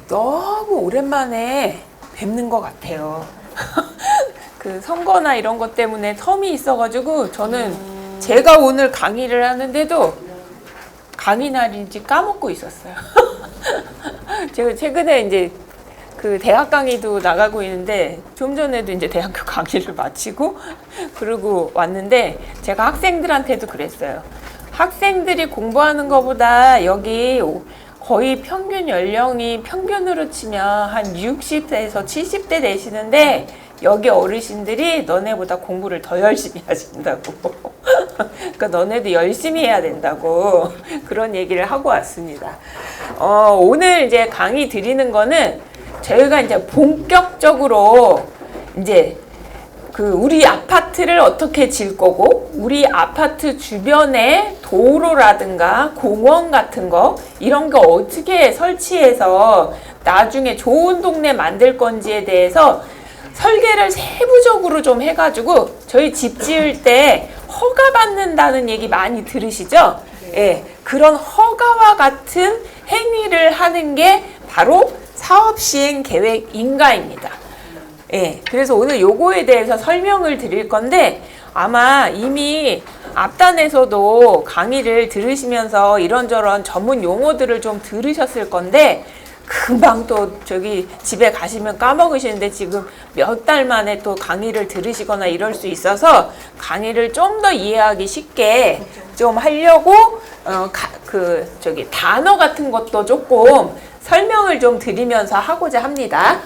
너무 오랜만에 뵙는 것 같아요. 그 선거나 이런 것 때문에 텀이 있어가지고 저는 제가 오늘 강의를 하는데도 강의 날인지 까먹고 있었어요. 제가 최근에 이제 그 대학 강의도 나가고 있는데 좀 전에도 이제 대학교 강의를 마치고 그러고 왔는데 제가 학생들한테도 그랬어요. 학생들이 공부하는 것보다 여기 거의 평균 연령이 평균으로 치면 한 60대에서 70대 되시는데 여기 어르신들이 너네보다 공부를 더 열심히 하신다고. 그러니까 너네도 열심히 해야 된다고 그런 얘기를 하고 왔습니다. 오늘 이제 강의 드리는 거는 저희가 이제 본격적으로 이제 그 우리 아파트를 어떻게 질 거고 우리 아파트 주변에 도로라든가 공원 같은 거 이런 거 어떻게 설치해서 나중에 좋은 동네 만들 건지에 대해서 설계를 세부적으로 좀 해가지고 저희 집 지을 때 허가 받는다는 얘기 많이 들으시죠? 예, 그런 허가와 같은 행위를 하는 게 바로 사업시행계획 인가입니다. 예, 그래서 오늘 요거에 대해서 설명을 드릴 건데 아마 이미 앞단에서도 강의를 들으시면서 이런저런 전문 용어들을 좀 들으셨을 건데 금방 또 저기 집에 가시면 까먹으시는데 지금 몇 달 만에 또 강의를 들으시거나 이럴 수 있어서 강의를 좀 더 이해하기 쉽게 좀 하려고 단어 같은 것도 조금 설명을 좀 드리면서 하고자 합니다.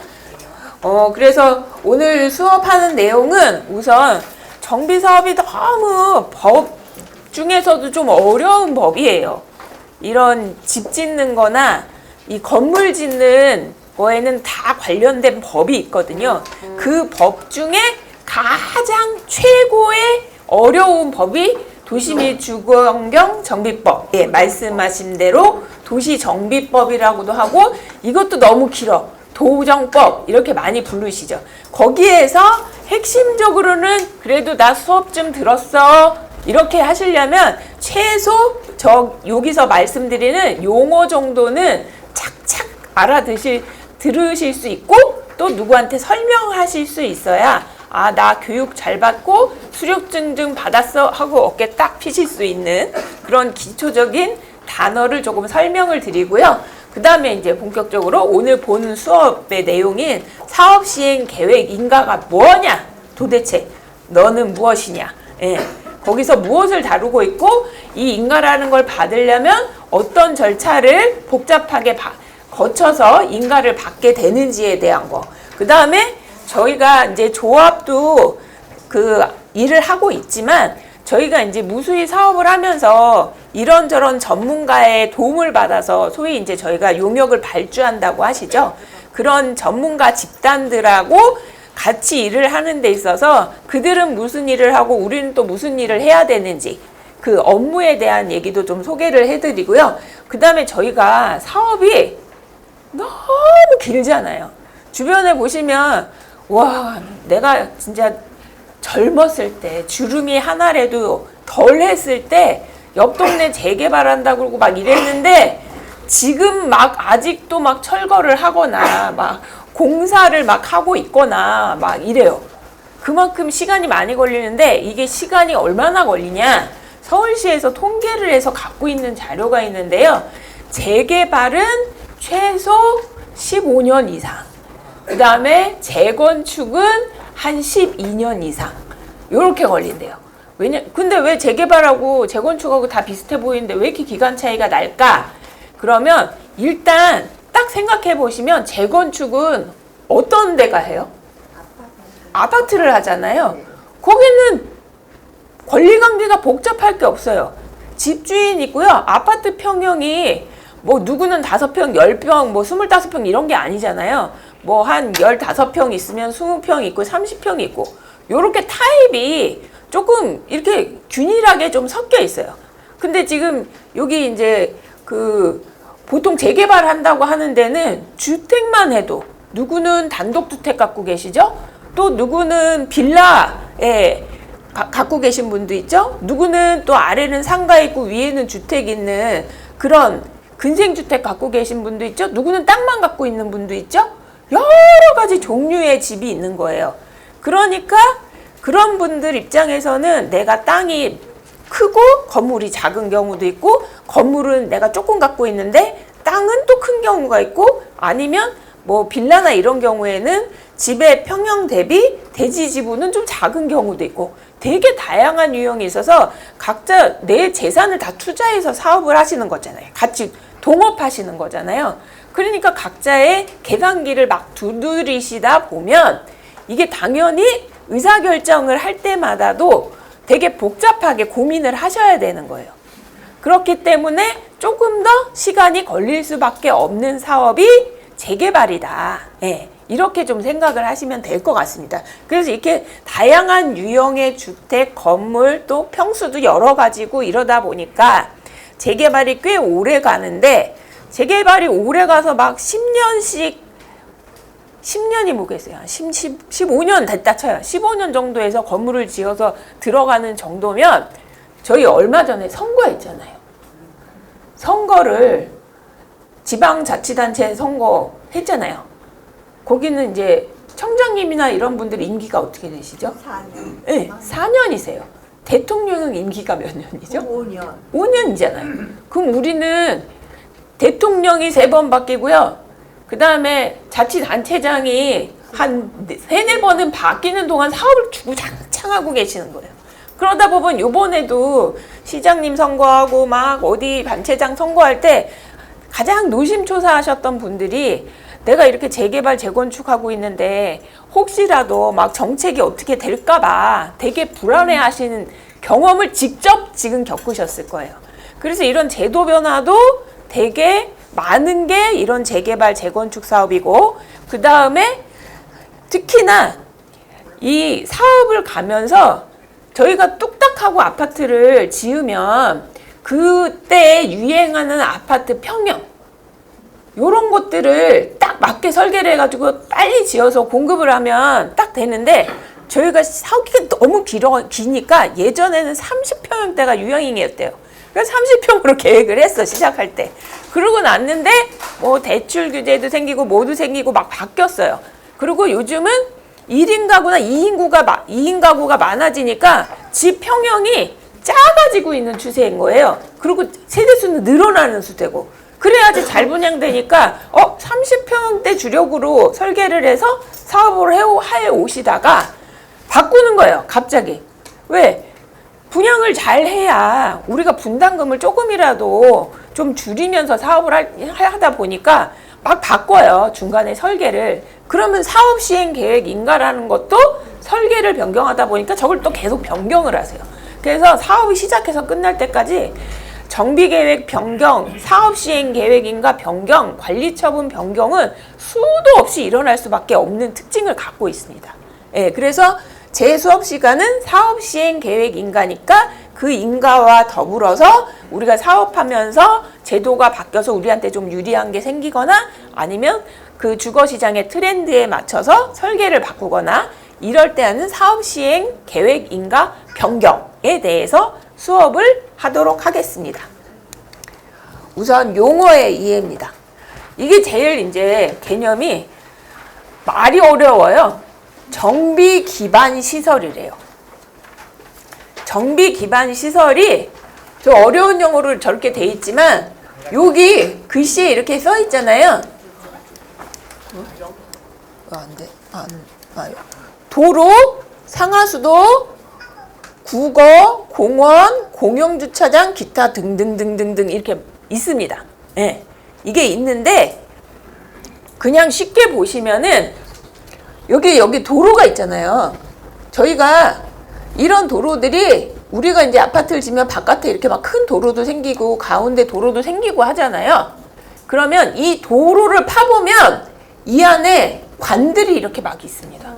그래서 오늘 수업하는 내용은 우선 정비사업이 너무 법 중에서도 좀 어려운 법이에요. 이런 집 짓는 거나 이 건물 짓는 거에는 다 관련된 법이 있거든요. 그 법 중에 가장 최고의 어려운 법이 도시및주거환경정비법. 예, 말씀하신 대로 도시정비법이라고도 하고 이것도 너무 길어. 도정법 이렇게 많이 부르시죠. 거기에서 핵심적으로는 그래도 나 수업 좀 들었어 이렇게 하시려면 최소 여기서 말씀드리는 용어 정도는 착착 들으실 수 있고 또 누구한테 설명하실 수 있어야 아, 나 교육 잘 받고 수료증 받았어 하고 어깨 딱 피실 수 있는 그런 기초적인 단어를 조금 설명을 드리고요. 그 다음에 이제 본격적으로 오늘 본 수업의 내용인 사업시행계획 인가가 뭐냐? 도대체 너는 무엇이냐? 예, 거기서 무엇을 다루고 있고 이 인가라는 걸 받으려면 어떤 절차를 복잡하게 거쳐서 인가를 받게 되는지에 대한 거. 그 다음에 저희가 이제 조합도 그 일을 하고 있지만 저희가 이제 무수히 사업을 하면서 이런저런 전문가의 도움을 받아서 소위 이제 저희가 용역을 발주한다고 하시죠. 그런 전문가 집단들하고 같이 일을 하는 데 있어서 그들은 무슨 일을 하고 우리는 또 무슨 일을 해야 되는지 그 업무에 대한 얘기도 좀 소개를 해드리고요. 그 다음에 저희가 사업이 너무 길잖아요. 주변에 보시면 와, 내가 진짜 젊었을 때 주름이 하나라도 덜 했을 때 옆 동네 재개발한다 그러고 막 이랬는데 지금 막 아직도 막 철거를 하거나 막 공사를 막 하고 있거나 막 이래요. 그만큼 시간이 많이 걸리는데 이게 시간이 얼마나 걸리냐? 서울시에서 통계를 해서 갖고 있는 자료가 있는데요. 재개발은 최소 15년 이상. 그 다음에 재건축은 한 12년 이상. 요렇게 걸린대요. 근데 왜 재개발하고 재건축하고 다 비슷해 보이는데 왜 이렇게 기간 차이가 날까? 그러면 일단 딱 생각해 보시면 재건축은 어떤 데가 해요? 아파트를 하잖아요. 거기는 권리관계가 복잡할 게 없어요. 집주인 있고요. 아파트 평형이 뭐 누구는 5평, 10평, 뭐 25평 이런 게 아니잖아요. 뭐 한 15평 있으면 20평 있고 30평 있고 요렇게 타입이 조금 이렇게 균일하게 좀 섞여 있어요. 근데 지금 여기 이제 그 보통 재개발 한다고 하는 데는 주택만 해도 누구는 단독주택 갖고 계시죠? 또 누구는 빌라에 갖고 계신 분도 있죠? 누구는 또 아래는 상가 있고 위에는 주택 있는 그런 근생주택 갖고 계신 분도 있죠. 누구는 땅만 갖고 있는 분도 있죠. 여러 가지 종류의 집이 있는 거예요. 그러니까 그런 분들 입장에서는 내가 땅이 크고 건물이 작은 경우도 있고, 건물은 내가 조금 갖고 있는데 땅은 또 큰 경우가 있고, 아니면 뭐 빌라나 이런 경우에는 집의 평형 대비 대지 지분은 좀 작은 경우도 있고, 되게 다양한 유형이 있어서 각자 내 재산을 다 투자해서 사업을 하시는 거잖아요. 같이 동업하시는 거잖아요. 그러니까 각자의 계산기를 막 두드리시다 보면 이게 당연히 의사결정을 할 때마다도 되게 복잡하게 고민을 하셔야 되는 거예요. 그렇기 때문에 조금 더 시간이 걸릴 수밖에 없는 사업이 재개발이다. 예, 이렇게 좀 생각을 하시면 될 것 같습니다. 그래서 이렇게 다양한 유형의 주택, 건물, 또 평수도 여러 가지고 이러다 보니까 재개발이 꽤 오래 가는데, 재개발이 오래 가서 막 10년씩, 10년이 뭐겠어요? 15년 됐다 쳐요. 15년 정도에서 건물을 지어서 들어가는 정도면, 저희 얼마 전에 선거했잖아요. 선거를 지방자치단체 선거 했잖아요. 거기는 이제 청장님이나 이런 분들 임기가 어떻게 되시죠? 4년. 네, 4년이세요. 대통령은 임기가 몇 년이죠? 5년. 5년이잖아요. 그럼 우리는 대통령이 3번 바뀌고요. 그 다음에 자치단체장이 한 3-4번은 바뀌는 동안 사업을 주구장창 하고 계시는 거예요. 그러다 보면 요번에도 시장님 선거하고 막 어디 단체장 선거할 때 가장 노심초사하셨던 분들이 내가 이렇게 재개발, 재건축하고 있는데 혹시라도 막 정책이 어떻게 될까봐 되게 불안해 하시는 경험을 직접 지금 겪으셨을 거예요. 그래서 이런 제도 변화도 되게 많은 게 이런 재개발, 재건축 사업이고, 그 다음에 특히나 이 사업을 가면서 저희가 뚝딱하고 아파트를 지으면 그때 유행하는 아파트 평형, 요런 것들을 딱 맞게 설계를 해가지고 빨리 지어서 공급을 하면 딱 되는데, 저희가 사기가 너무 기니까 예전에는 30평형대가 유행이었대요. 그래서 30평으로 계획을 했어, 시작할 때. 그러고 났는데 뭐 대출 규제도 생기고 뭐도 생기고 막 바뀌었어요. 그리고 요즘은 1인 가구나 2인 가구가 많아지니까 집 평형이 작아지고 있는 추세인 거예요. 그리고 세대수는 늘어나는 추세고, 그래야지 잘 분양되니까 30평대 주력으로 설계를 해서 사업을 해 오시다가 바꾸는 거예요, 갑자기. 왜? 분양을 잘 해야 우리가 분담금을 조금이라도 좀 줄이면서 사업을 하다 보니까 막 바꿔요, 중간에 설계를. 그러면 사업 시행 계획인가라는 것도 설계를 변경하다 보니까 저걸 또 계속 변경을 하세요. 그래서 사업이 시작해서 끝날 때까지 정비계획 변경, 사업시행계획인가 변경, 관리처분 변경은 수도 없이 일어날 수밖에 없는 특징을 갖고 있습니다. 예, 그래서 제 수업 시간은 사업시행계획인가니까 그 인가와 더불어서 우리가 사업하면서 제도가 바뀌어서 우리한테 좀 유리한 게 생기거나, 아니면 그 주거시장의 트렌드에 맞춰서 설계를 바꾸거나 이럴 때 하는 사업시행계획인가 변경에 대해서 수업을 하도록 하겠습니다. 우선 용어의 이해입니다. 이게 제일 이제 개념이 말이 어려워요. 정비 기반 시설이래요. 정비 기반 시설이 저 어려운 용어로 저렇게 돼 있지만 여기 글씨에 이렇게 써 있잖아요. 안 돼. 도로, 상하수도, 국어, 공원, 공용주차장, 기타 등등등등등 이렇게 있습니다. 예, 이게 있는데 그냥 쉽게 보시면은 여기 도로가 있잖아요. 저희가 이런 도로들이 우리가 이제 아파트를 지면 바깥에 이렇게 막 큰 도로도 생기고 가운데 도로도 생기고 하잖아요. 그러면 이 도로를 파보면 이 안에 관들이 이렇게 막 있습니다.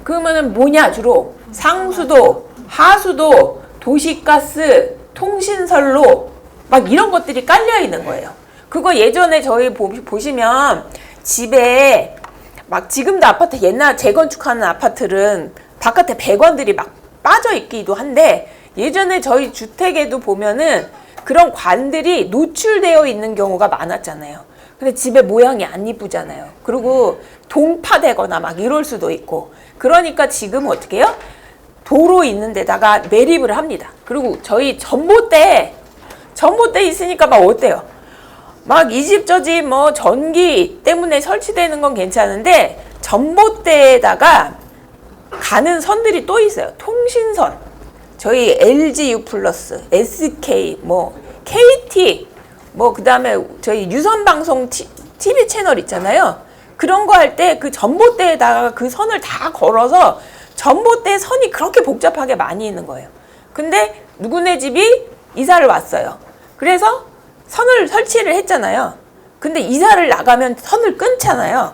그러면은 뭐냐, 주로 상수도, 하수도, 도시가스, 통신선로 막 이런 것들이 깔려 있는 거예요. 그거 예전에 저희 보시면 집에 막 지금도 아파트, 옛날 재건축하는 아파트는 바깥에 배관들이 막 빠져 있기도 한데, 예전에 저희 주택에도 보면은 그런 관들이 노출되어 있는 경우가 많았잖아요. 근데 집에 모양이 안 이쁘잖아요. 그리고 동파되거나 막 이럴 수도 있고. 그러니까 지금 어떻게 해요? 도로 있는 데다가 매립을 합니다. 그리고 저희 전봇대 있으니까 막 어때요? 막 이 집 저 집 뭐 전기 때문에 설치되는 건 괜찮은데 전봇대에다가 가는 선들이 또 있어요. 통신선. 저희 LGU 플러스, SK, 뭐 KT, 뭐 그다음에 저희 유선 방송 TV 채널 있잖아요. 그런 거 할 때 그 전봇대에다가 그 선을 다 걸어서 전봇대 선이 그렇게 복잡하게 많이 있는 거예요. 근데 누구네 집이 이사를 왔어요. 그래서 선을 설치를 했잖아요. 근데 이사를 나가면 선을 끊잖아요.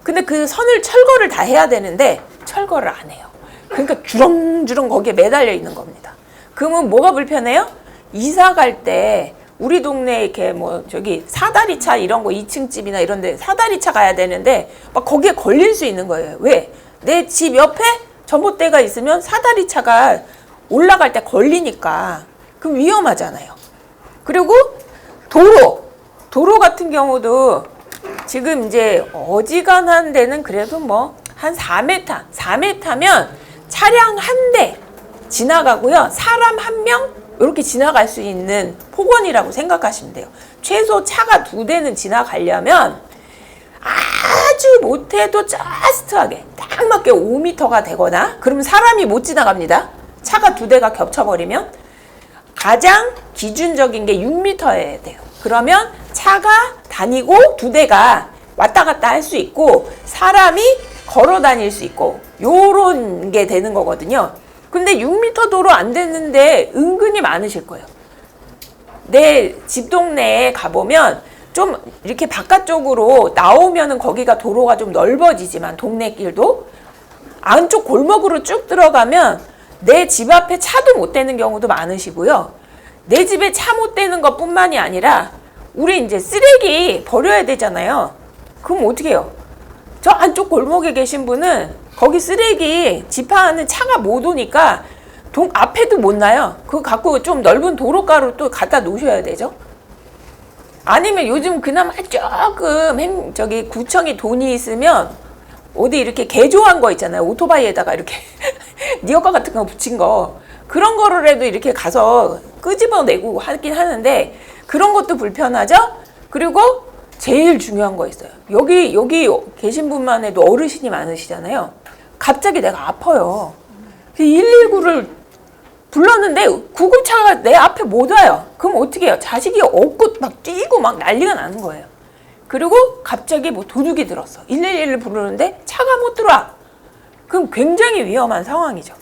근데 그 선을 철거를 다 해야 되는데 철거를 안 해요. 그러니까 주렁주렁 거기에 매달려 있는 겁니다. 그러면 뭐가 불편해요? 이사 갈 때 우리 동네에 이렇게 뭐 저기 사다리차 이런 거 2층 집이나 이런 데 사다리차 가야 되는데 막 거기에 걸릴 수 있는 거예요. 왜? 내 집 옆에 전봇대가 있으면 사다리차가 올라갈 때 걸리니까 그럼 위험하잖아요. 그리고 도로 같은 경우도 지금 이제 어지간한 데는 그래도 뭐 한 4m면 차량 한 대 지나가고요. 사람 한 명 이렇게 지나갈 수 있는 폭원이라고 생각하시면 돼요. 최소 차가 2대는 지나가려면 아주 못해도 저스트하게 딱 맞게 5m가 되거나 그러면 사람이 못 지나갑니다. 차가 2대가 겹쳐버리면 가장 기준적인 게 6m여야 돼요. 그러면 차가 다니고 2대가 왔다 갔다 할 수 있고 사람이 걸어 다닐 수 있고 요런 게 되는 거거든요. 근데 6m 도로 안 되는데 은근히 많으실 거예요. 내 집 동네에 가보면 좀 이렇게 바깥쪽으로 나오면은 거기가 도로가 좀 넓어지지만 동네 길도 안쪽 골목으로 쭉 들어가면 내 집 앞에 차도 못 대는 경우도 많으시고요. 내 집에 차 못 대는 것뿐만이 아니라 우리 이제 쓰레기 버려야 되잖아요. 그럼 어떻게 해요? 저 안쪽 골목에 계신 분은 거기 쓰레기 집하는 차가 못 오니까 앞에도 못 놔요. 그거 갖고 좀 넓은 도로가로 또 갖다 놓으셔야 되죠. 아니면 요즘 그나마 조금 저기 구청이 돈이 있으면 어디 이렇게 개조한 거 있잖아요. 오토바이에다가 이렇게 리어카 같은 거 붙인 거 그런 거를 해도 이렇게 가서 끄집어내고 하긴 하는데 그런 것도 불편하죠. 그리고 제일 중요한 거 있어요. 여기 계신 분만 해도 어르신이 많으시잖아요. 갑자기 내가 아파요. 119를 불렀는데 구급차가 내 앞에 못 와요. 그럼 어떻게 해요? 자식이 업고 막 뛰고 막 난리가 나는 거예요. 그리고 갑자기 뭐 도둑이 들었어. 111을 부르는데 차가 못 들어와. 그럼 굉장히 위험한 상황이죠.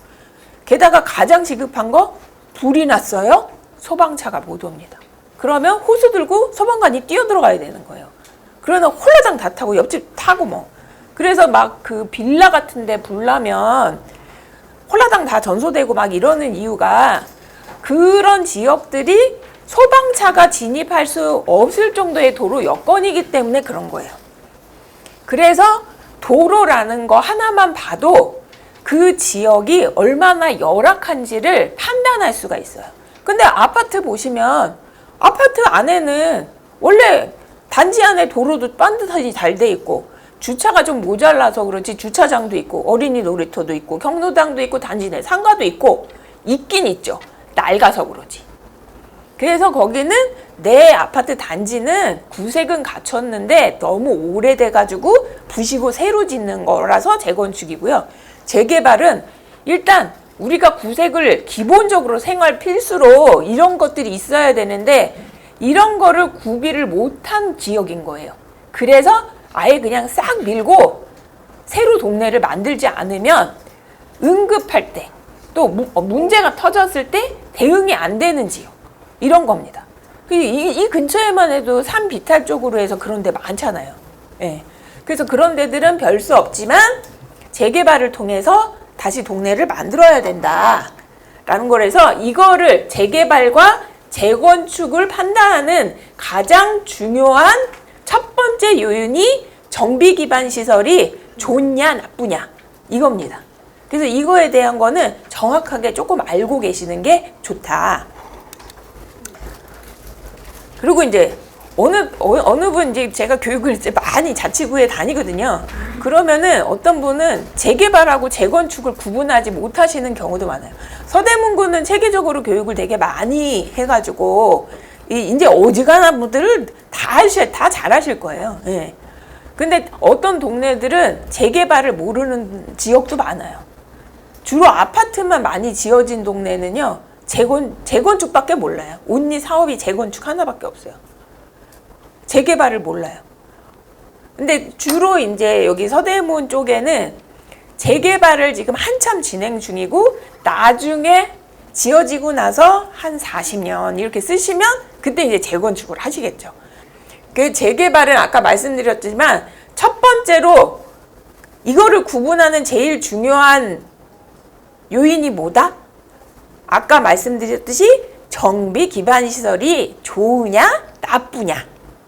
게다가 가장 시급한 거 불이 났어요. 소방차가 못 옵니다. 그러면 호수 들고 소방관이 뛰어들어가야 되는 거예요. 그러나 홀라당 다 타고 옆집 타고 뭐. 그래서 막 그 빌라 같은 데 불 나면 홀라당 다 전소되고 막 이러는 이유가 그런 지역들이 소방차가 진입할 수 없을 정도의 도로 여건이기 때문에 그런 거예요. 그래서 도로라는 거 하나만 봐도 그 지역이 얼마나 열악한지를 판단할 수가 있어요. 근데 아파트 보시면 아파트 안에는 원래 단지 안에 도로도 반듯하게 잘 돼 있고 주차가 좀 모자라서 그렇지 주차장도 있고 어린이 놀이터도 있고 경로당도 있고 단지 내 상가도 있고 있긴 있죠. 낡아서 그러지. 그래서 거기는 내 아파트 단지는 구색은 갖췄는데 너무 오래돼가지고 부시고 새로 짓는 거라서 재건축이고요. 재개발은 일단 우리가 구색을 기본적으로 생활 필수로 이런 것들이 있어야 되는데 이런 거를 구비를 못한 지역인 거예요. 그래서 아예 그냥 싹 밀고 새로 동네를 만들지 않으면 응급할 때 또 문제가 터졌을 때 대응이 안 되는 지역 이런 겁니다. 이 근처에만 해도 산 비탈 쪽으로 해서 그런 데 많잖아요. 예. 그래서 그런 데들은 별 수 없지만 재개발을 통해서 다시 동네를 만들어야 된다라는 거라서 이거를 재개발과 재건축을 판단하는 가장 중요한 첫 번째 요인이 정비 기반 시설이 좋냐 나쁘냐 이겁니다. 그래서 이거에 대한 거는 정확하게 조금 알고 계시는 게 좋다. 그리고 이제 어느 분 이제 제가 교육을 이제 많이 자치구에 다니거든요. 그러면은 어떤 분은 재개발하고 재건축을 구분하지 못하시는 경우도 많아요. 서대문구는 체계적으로 교육을 되게 많이 해가지고 이제 어지간한 분들을 다 잘하실 거예요. 예. 근데 어떤 동네들은 재개발을 모르는 지역도 많아요. 주로 아파트만 많이 지어진 동네는요, 재건축밖에 몰라요. 온리 사업이 재건축 하나밖에 없어요. 재개발을 몰라요. 근데 주로 이제 여기 서대문 쪽에는 재개발을 지금 한참 진행 중이고, 나중에 지어지고 나서 한 40년 이렇게 쓰시면 그때 이제 재건축을 하시겠죠. 그 재개발은 아까 말씀드렸지만 첫 번째로 이거를 구분하는 제일 중요한 요인이 뭐다? 아까 말씀드렸듯이 정비 기반 시설이 좋으냐 나쁘냐,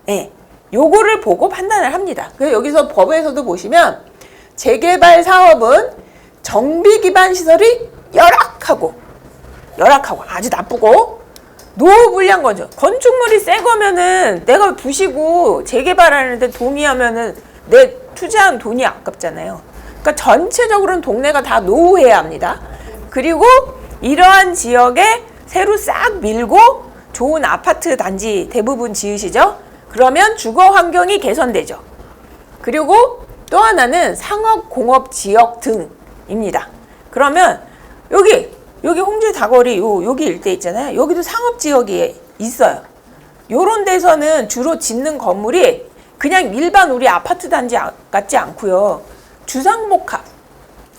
예, 요거를 보고 판단을 합니다. 그래서 여기서 법에서도 보시면 재개발 사업은 정비 기반 시설이 열악하고 아주 나쁘고 노후불량 건축, 건축물이 새 거면은 내가 부시고 재개발하는데 동의하면은 내 투자한 돈이 아깝잖아요. 그러니까 전체적으로는 동네가 다 노후해야 합니다. 그리고 이러한 지역에 새로 싹 밀고 좋은 아파트 단지 대부분 지으시죠. 그러면 주거 환경이 개선되죠. 그리고 또 하나는 상업 공업 지역 등입니다. 그러면 여기 홍제 다거리 여기 일대 있잖아요. 여기도 상업 지역이 있어요. 요런 데서는 주로 짓는 건물이 그냥 일반 우리 아파트 단지 같지 않고요. 주상복합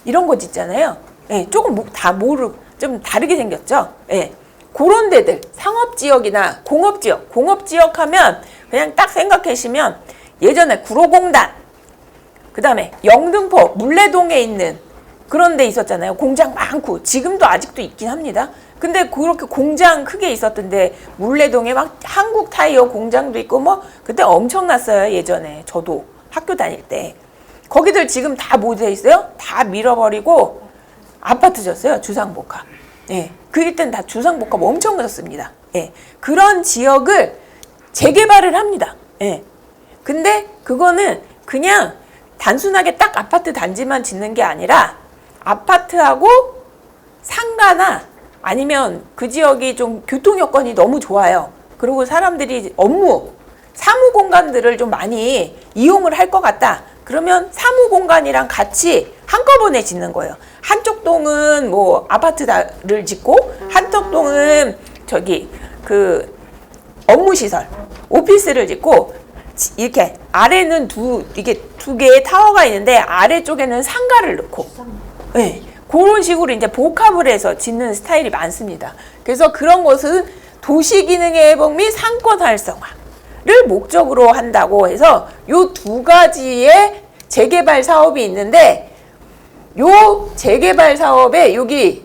이런 거 짓잖아요. 예, 조금 좀 다르게 생겼죠. 예. 그런 데들 상업 지역이나 공업 지역 하면 그냥 딱 생각하시면 예전에 구로공단, 그다음에 영등포 물레동에 있는 그런 데 있었잖아요. 공장 많고 지금도 아직도 있긴 합니다. 근데 그렇게 공장 크게 있었던데 물레동에 막 한국 타이어 공장도 있고 뭐 그때 엄청났어요. 예전에 저도 학교 다닐 때. 거기들 지금 다 뭐 돼 있어요? 다 밀어버리고 아파트 졌어요. 주상복합. 예. 그 일때는 다 주상복합 엄청 졌습니다. 예. 그런 지역을 재개발을 합니다. 예. 근데 그거는 그냥 단순하게 딱 아파트 단지만 짓는 게 아니라 아파트하고 상가나 아니면 그 지역이 좀 교통 여건이 너무 좋아요. 그리고 사람들이 사무 공간들을 좀 많이 이용을 할 것 같다. 그러면 사무 공간이랑 같이 한꺼번에 짓는 거예요. 한쪽 동은 뭐 아파트를 짓고 한쪽 동은 그 업무시설, 오피스를 짓고 이렇게 아래는 두 개의 타워가 있는데 아래쪽에는 상가를 넣고, 네, 그런 식으로 이제 복합을 해서 짓는 스타일이 많습니다. 그래서 그런 것은 도시 기능의 회복 및 상권 활성화를 목적으로 한다고 해서 요 두 가지의 재개발 사업이 있는데, 요 재개발 사업에 여기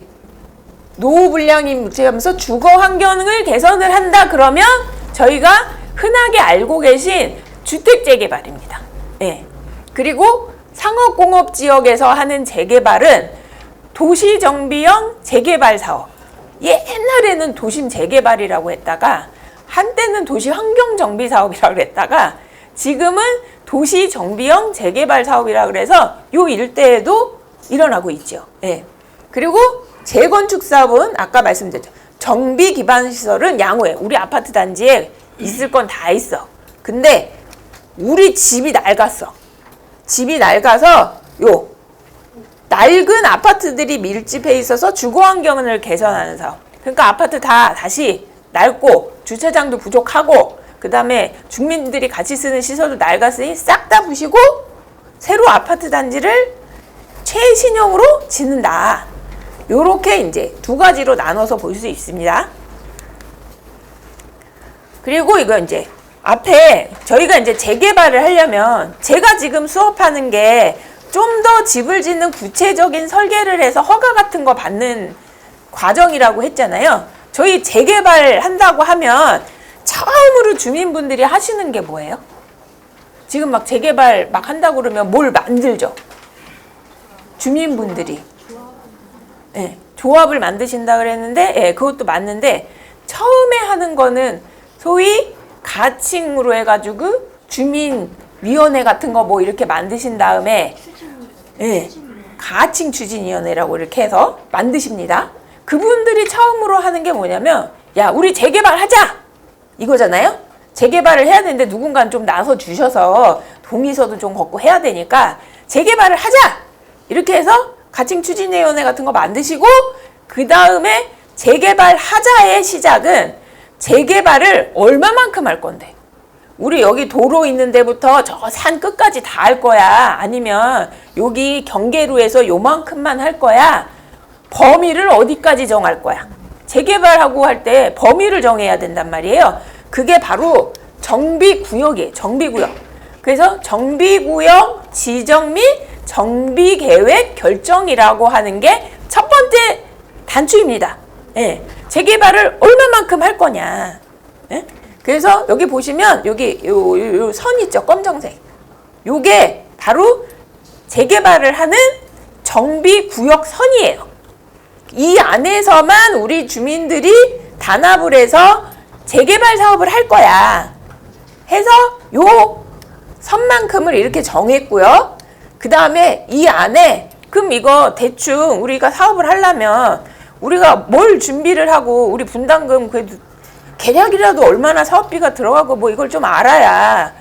노후불량이 묻히면서 주거 환경을 개선을 한다 그러면 저희가 흔하게 알고 계신 주택 재개발입니다. 예. 그리고 상업공업 지역에서 하는 재개발은 도시정비형 재개발 사업. 옛날에는 도심 재개발이라고 했다가 한때는 도시환경정비 사업이라고 했다가 지금은 도시정비형 재개발 사업이라고 그래서 요 일대에도 일어나고 있죠. 예. 그리고 재건축 사업은 아까 말씀드렸죠. 정비 기반 시설은 양호해. 우리 아파트 단지에 있을 건 다 있어. 근데 우리 집이 낡았어. 집이 낡아서 요 낡은 아파트들이 밀집해 있어서 주거 환경을 개선하는 사업. 그러니까 아파트 다 다시 낡고 주차장도 부족하고 그다음에 주민들이 같이 쓰는 시설도 낡았으니 싹 다 부시고 새로 아파트 단지를 최신형으로 짓는다. 요렇게 이제 두 가지로 나눠서 볼 수 있습니다. 그리고 이거 이제 앞에 저희가 이제 재개발을 하려면 제가 지금 수업하는 게 좀 더 집을 짓는 구체적인 설계를 해서 허가 같은 거 받는 과정이라고 했잖아요. 저희 재개발 한다고 하면 처음으로 주민분들이 하시는 게 뭐예요? 지금 막 재개발 막 한다고 그러면 뭘 만들죠? 주민분들이. 예, 조합을 만드신다 그랬는데, 예, 그것도 맞는데 처음에 하는 거는 소위 가칭으로 해가지고 주민위원회 같은 거 뭐 이렇게 만드신 다음에 예, 가칭 추진위원회라고 이렇게 해서 만드십니다. 그분들이 처음으로 하는 게 뭐냐면 야 우리 재개발하자 이거잖아요. 재개발을 해야 되는데 누군가 좀 나서 주셔서 동의서도 좀 걷고 해야 되니까 재개발을 하자 이렇게 해서 가칭 추진위원회 같은 거 만드시고 그 다음에 재개발하자의 시작은 재개발을 얼마만큼 할 건데 우리 여기 도로 있는 데부터 저 산 끝까지 다 할 거야 아니면 여기 경계로에서 요만큼만 할 거야 범위를 어디까지 정할 거야 재개발하고 할 때 범위를 정해야 된단 말이에요. 그게 바로 정비구역이에요. 정비구역. 그래서 정비구역 지정 및 정비계획 결정이라고 하는 게 첫 번째 단추입니다. 예. 재개발을 얼마만큼 할 거냐. 예? 그래서 여기 보시면 여기 요 선 있죠. 검정색. 요게 바로 재개발을 하는 정비구역 선이에요. 이 안에서만 우리 주민들이 단합을 해서 재개발 사업을 할 거야. 해서 요 선만큼을 이렇게 정했고요. 그 다음에 이 안에 그럼 이거 대충 우리가 사업을 하려면 우리가 뭘 준비를 하고 우리 분담금 그래도 계략이라도 얼마나 사업비가 들어가고 뭐 이걸 좀 알아야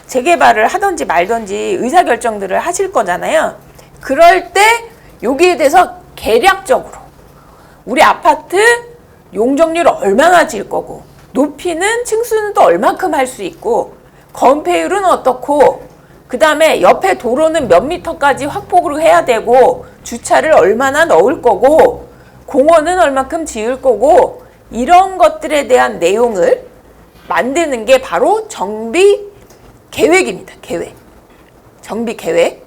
재개발을 하든지 말든지 의사결정들을 하실 거잖아요. 그럴 때 여기에 대해서 계략적으로 우리 아파트 용적률 얼마나 질 거고 높이는 층수는 또 얼마큼 할 수 있고 건폐율은 어떻고 그 다음에 옆에 도로는 몇 미터까지 확보를 해야 되고 주차를 얼마나 넣을 거고 공원은 얼마큼 지을 거고 이런 것들에 대한 내용을 만드는 게 바로 정비 계획입니다. 계획. 정비 계획.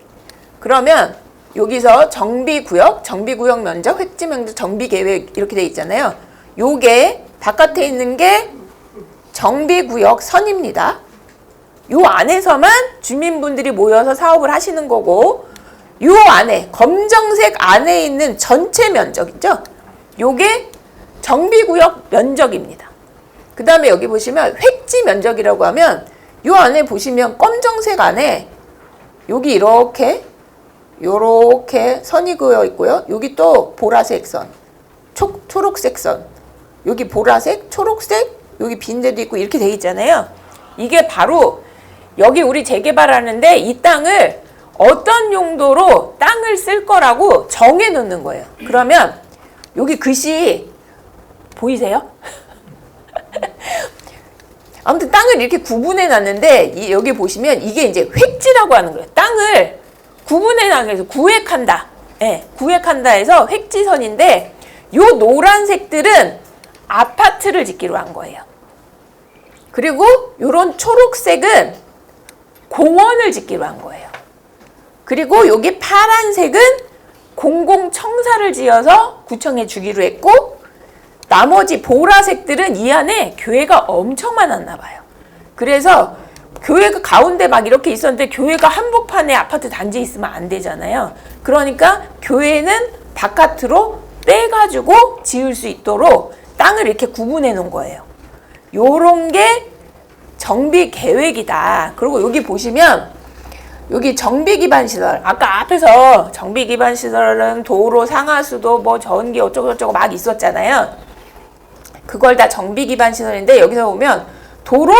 그러면 여기서 정비구역, 정비구역 면적, 획지 면적, 정비 계획 이렇게 돼 있잖아요. 요게 바깥에 있는 게 정비구역 선입니다. 요 안에서만 주민분들이 모여서 사업을 하시는 거고 요 안에 검정색 안에 있는 전체 면적 있죠? 요게 정비구역 면적입니다. 그 다음에 여기 보시면 획지 면적이라고 하면 요 안에 보시면 검정색 안에 여기 이렇게 요렇게 선이 그어 있고요. 여기 또 보라색 선, 초록색 선, 여기 보라색, 초록색, 여기 빈 데도 있고 이렇게 돼 있잖아요. 이게 바로 여기 우리 재개발하는데 이 땅을 어떤 용도로 땅을 쓸 거라고 정해 놓는 거예요. 그러면 여기 글씨 보이세요? 아무튼 땅을 이렇게 구분해 놨는데 여기 보시면 이게 이제 획지라고 하는 거예요. 땅을 구분해 놔서 해서 구획한다. 예, 구획한다 해서 획지선인데 요 노란색들은 아파트를 짓기로 한 거예요. 그리고 요런 초록색은 공원을 짓기로 한 거예요. 그리고 여기 파란색은 공공청사를 지어서 구청에 주기로 했고 나머지 보라색들은 이 안에 교회가 엄청 많았나 봐요. 그래서 교회가 가운데 막 이렇게 있었는데 교회가 한복판에 아파트 단지 있으면 안 되잖아요. 그러니까 교회는 바깥으로 빼가지고 지을 수 있도록 땅을 이렇게 구분해 놓은 거예요. 요런 게 정비 계획이다. 그리고 여기 보시면 여기 정비 기반 시설 아까 앞에서 정비 기반 시설은 도로, 상하수도, 뭐 전기 어쩌고저쩌고 막 있었잖아요. 그걸 다 정비 기반 시설인데 여기서 보면 도로,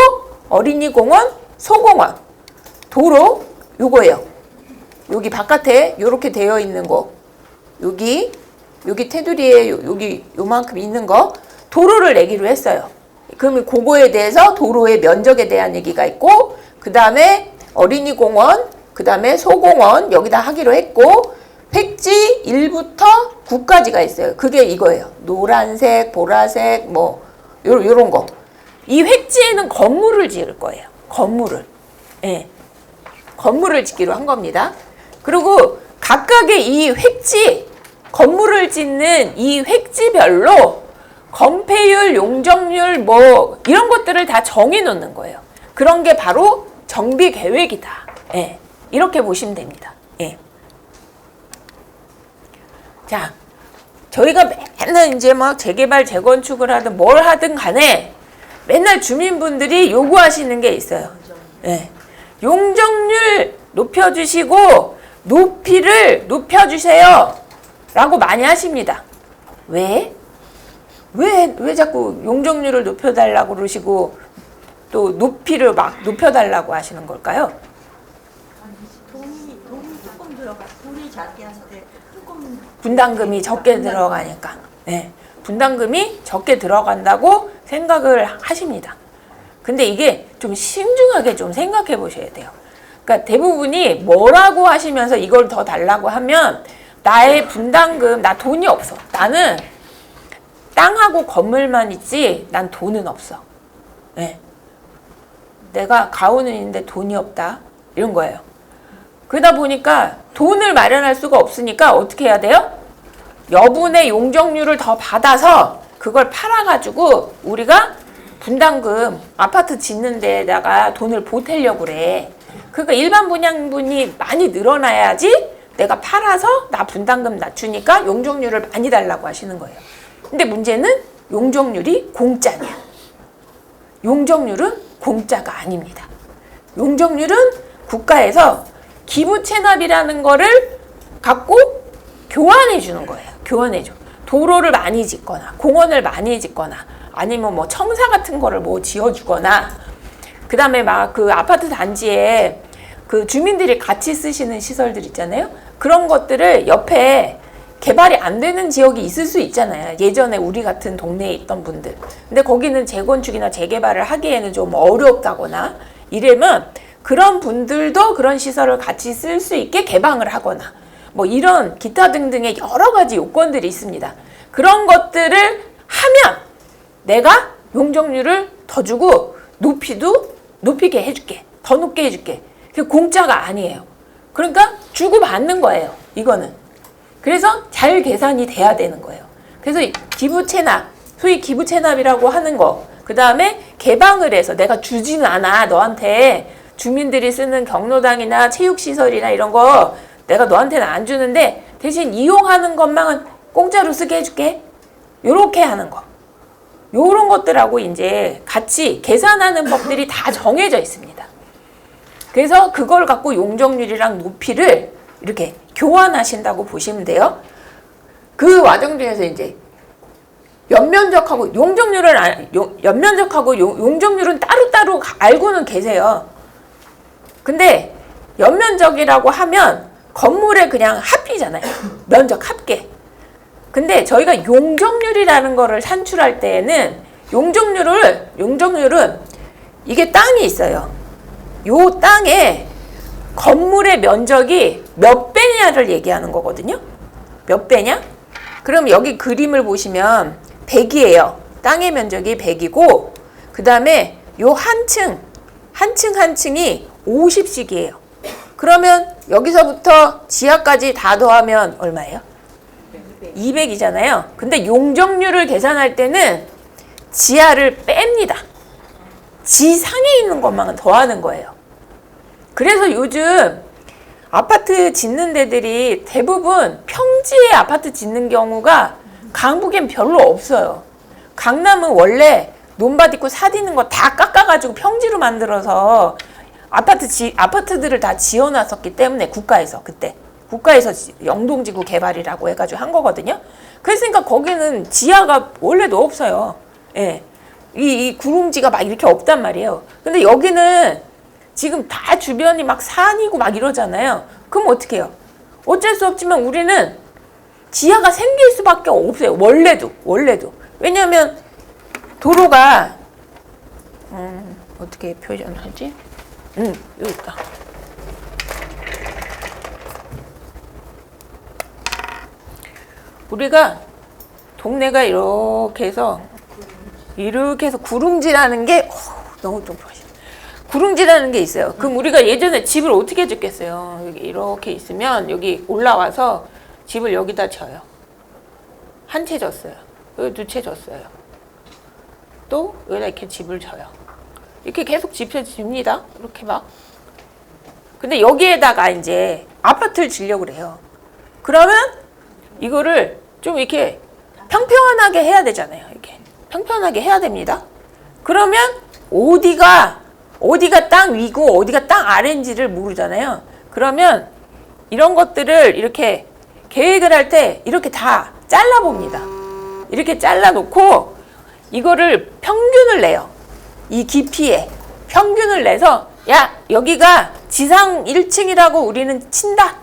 어린이공원, 소공원, 도로 요거예요. 여기 바깥에 요렇게 되어 있는 거 여기 테두리에 여기 요만큼 있는 거 도로를 내기로 했어요. 그러면 그거에 대해서 도로의 면적에 대한 얘기가 있고 그 다음에 어린이공원, 그 다음에 소공원 여기다 하기로 했고 획지 1부터 9까지가 있어요. 그게 이거예요. 노란색, 보라색 뭐 요런 거. 이 획지에는 건물을 지을 거예요. 건물을. 예. 건물을 짓기로 한 겁니다. 그리고 각각의 이 획지, 건물을 짓는 이 획지별로 건폐율, 용적률 뭐 이런 것들을 다 정해 놓는 거예요. 그런 게 바로 정비 계획이다. 예. 이렇게 보시면 됩니다. 예. 자, 저희가 맨날 이제 막 재개발, 재건축을 하든 뭘 하든 간에 맨날 주민분들이 요구하시는 게 있어요. 네. 용적률 높여주시고 높이를 높여주세요 라고 많이 하십니다. 왜 자꾸 용적률을 높여달라고 그러시고 또 높이를 막 높여달라고 하시는 걸까요? 돈이 조금 들어가. 돈이 작게 하는데 조금 분담금이 적게 들어가니까. 네. 분담금이 적게 들어간다고 생각을 하십니다. 근데 이게 좀 신중하게 좀 생각해 보셔야 돼요. 그러니까 대부분이 뭐라고 하시면서 이걸 더 달라고 하면 나의 분담금, 나 돈이 없어. 나는 땅하고 건물만 있지 난 돈은 없어. 네. 내가 가오는 있는데 돈이 없다. 이런 거예요. 그러다 보니까 돈을 마련할 수가 없으니까 어떻게 해야 돼요? 여분의 용적률을 더 받아서 그걸 팔아가지고 우리가 분담금 아파트 짓는 데다가 돈을 보태려고 그래. 그러니까 일반 분양분이 많이 늘어나야지 내가 팔아서 나 분담금 낮추니까 용적률을 많이 달라고 하시는 거예요. 근데 문제는 용적률이 공짜냐? 용적률은 공짜가 아닙니다. 용적률은 국가에서 기부 체납이라는 거를 갖고 교환해 주는 거예요. 교환해 줘. 도로를 많이 짓거나 공원을 많이 짓거나 아니면 뭐 청사 같은 거를 뭐 지어주거나 그 다음에 막 그 아파트 단지에 그 주민들이 같이 쓰시는 시설들 있잖아요. 그런 것들을 옆에 개발이 안 되는 지역이 있을 수 있잖아요. 예전에 우리 같은 동네에 있던 분들. 근데 거기는 재건축이나 재개발을 하기에는 좀 어렵다거나 이러면 그런 분들도 그런 시설을 같이 쓸 수 있게 개방을 하거나 뭐 이런 기타 등등의 여러 가지 요건들이 있습니다. 그런 것들을 하면 내가 용적률을 더 주고 높이도 높이게 해줄게. 더 높게 해줄게. 그게 공짜가 아니에요. 그러니까 주고받는 거예요. 이거는. 그래서 잘 계산이 돼야 되는 거예요. 그래서 기부 체납, 소위 기부 체납이라고 하는 거, 그 다음에 개방을 해서 내가 주지는 않아. 너한테 주민들이 쓰는 경로당이나 체육시설이나 이런 거 내가 너한테는 안 주는데 대신 이용하는 것만 공짜로 쓰게 해줄게. 요렇게 하는 거. 요런 것들하고 이제 같이 계산하는 법들이 다 정해져 있습니다. 그래서 그걸 갖고 용적률이랑 높이를 이렇게 교환하신다고 보시면 돼요. 그 과정 중에서 이제 연면적하고 연면적하고 용적률은 따로따로 알고는 계세요. 근데 연면적이라고 하면 건물의 그냥 합이잖아요. 면적 합계. 근데 저희가 용적률이라는 거를 산출할 때에는 용적률은 이게 땅이 있어요. 요 땅에 건물의 면적이 몇 배냐를 얘기하는 거거든요. 몇 배냐? 그럼 여기 그림을 보시면 100이에요. 땅의 면적이 100이고 그 다음에 요 한 층이 50씩이에요. 그러면 여기서부터 지하까지 다 더하면 얼마예요? 200이잖아요. 근데 용적률을 계산할 때는 지하를 뺍니다. 지상에 있는 것만 더하는 거예요. 그래서 요즘 아파트 짓는 데들이 대부분 평지에 아파트 짓는 경우가 강북엔 별로 없어요. 강남은 원래 논밭 있고 산 있는 거 다 깎아가지고 평지로 만들어서 아파트들을 다 지어놨었기 때문에 국가에서 영동지구 개발이라고 해가지고 한 거거든요. 그랬으니까 거기는 지하가 원래도 없어요. 예. 이 구름지가 막 이렇게 없단 말이에요. 근데 여기는 지금 다 주변이 막 산이고 막 이러잖아요. 그럼 어떻게 해요? 어쩔 수 없지만 우리는 지하가 생길 수밖에 없어요. 원래도. 왜냐면 도로가 어떻게 표현하지? 여기 있다. 우리가 동네가 이렇게 해서 구름지라는 게 너무 좀 구름지라는 게 있어요. 그럼 우리가 예전에 집을 어떻게 짓겠어요? 여기 이렇게 있으면 여기 올라와서 집을 여기다 져요. 한 채 졌어요. 여기 두 채 졌어요. 또 여기다 이렇게 집을 져요. 이렇게 계속 집혀집니다. 이렇게 막. 근데 여기에다가 이제 아파트를 지려고 그래요. 그러면 이거를 좀 이렇게 평평하게 해야 되잖아요. 이렇게 평평하게 해야 됩니다. 그러면 어디가 땅 위고 어디가 땅 아래인지를 모르잖아요. 그러면 이런 것들을 이렇게 계획을 할 때 이렇게 다 잘라봅니다. 이렇게 잘라놓고 이거를 평균을 내요. 이 깊이에 평균을 내서 야, 여기가 지상 1층이라고 우리는 친다.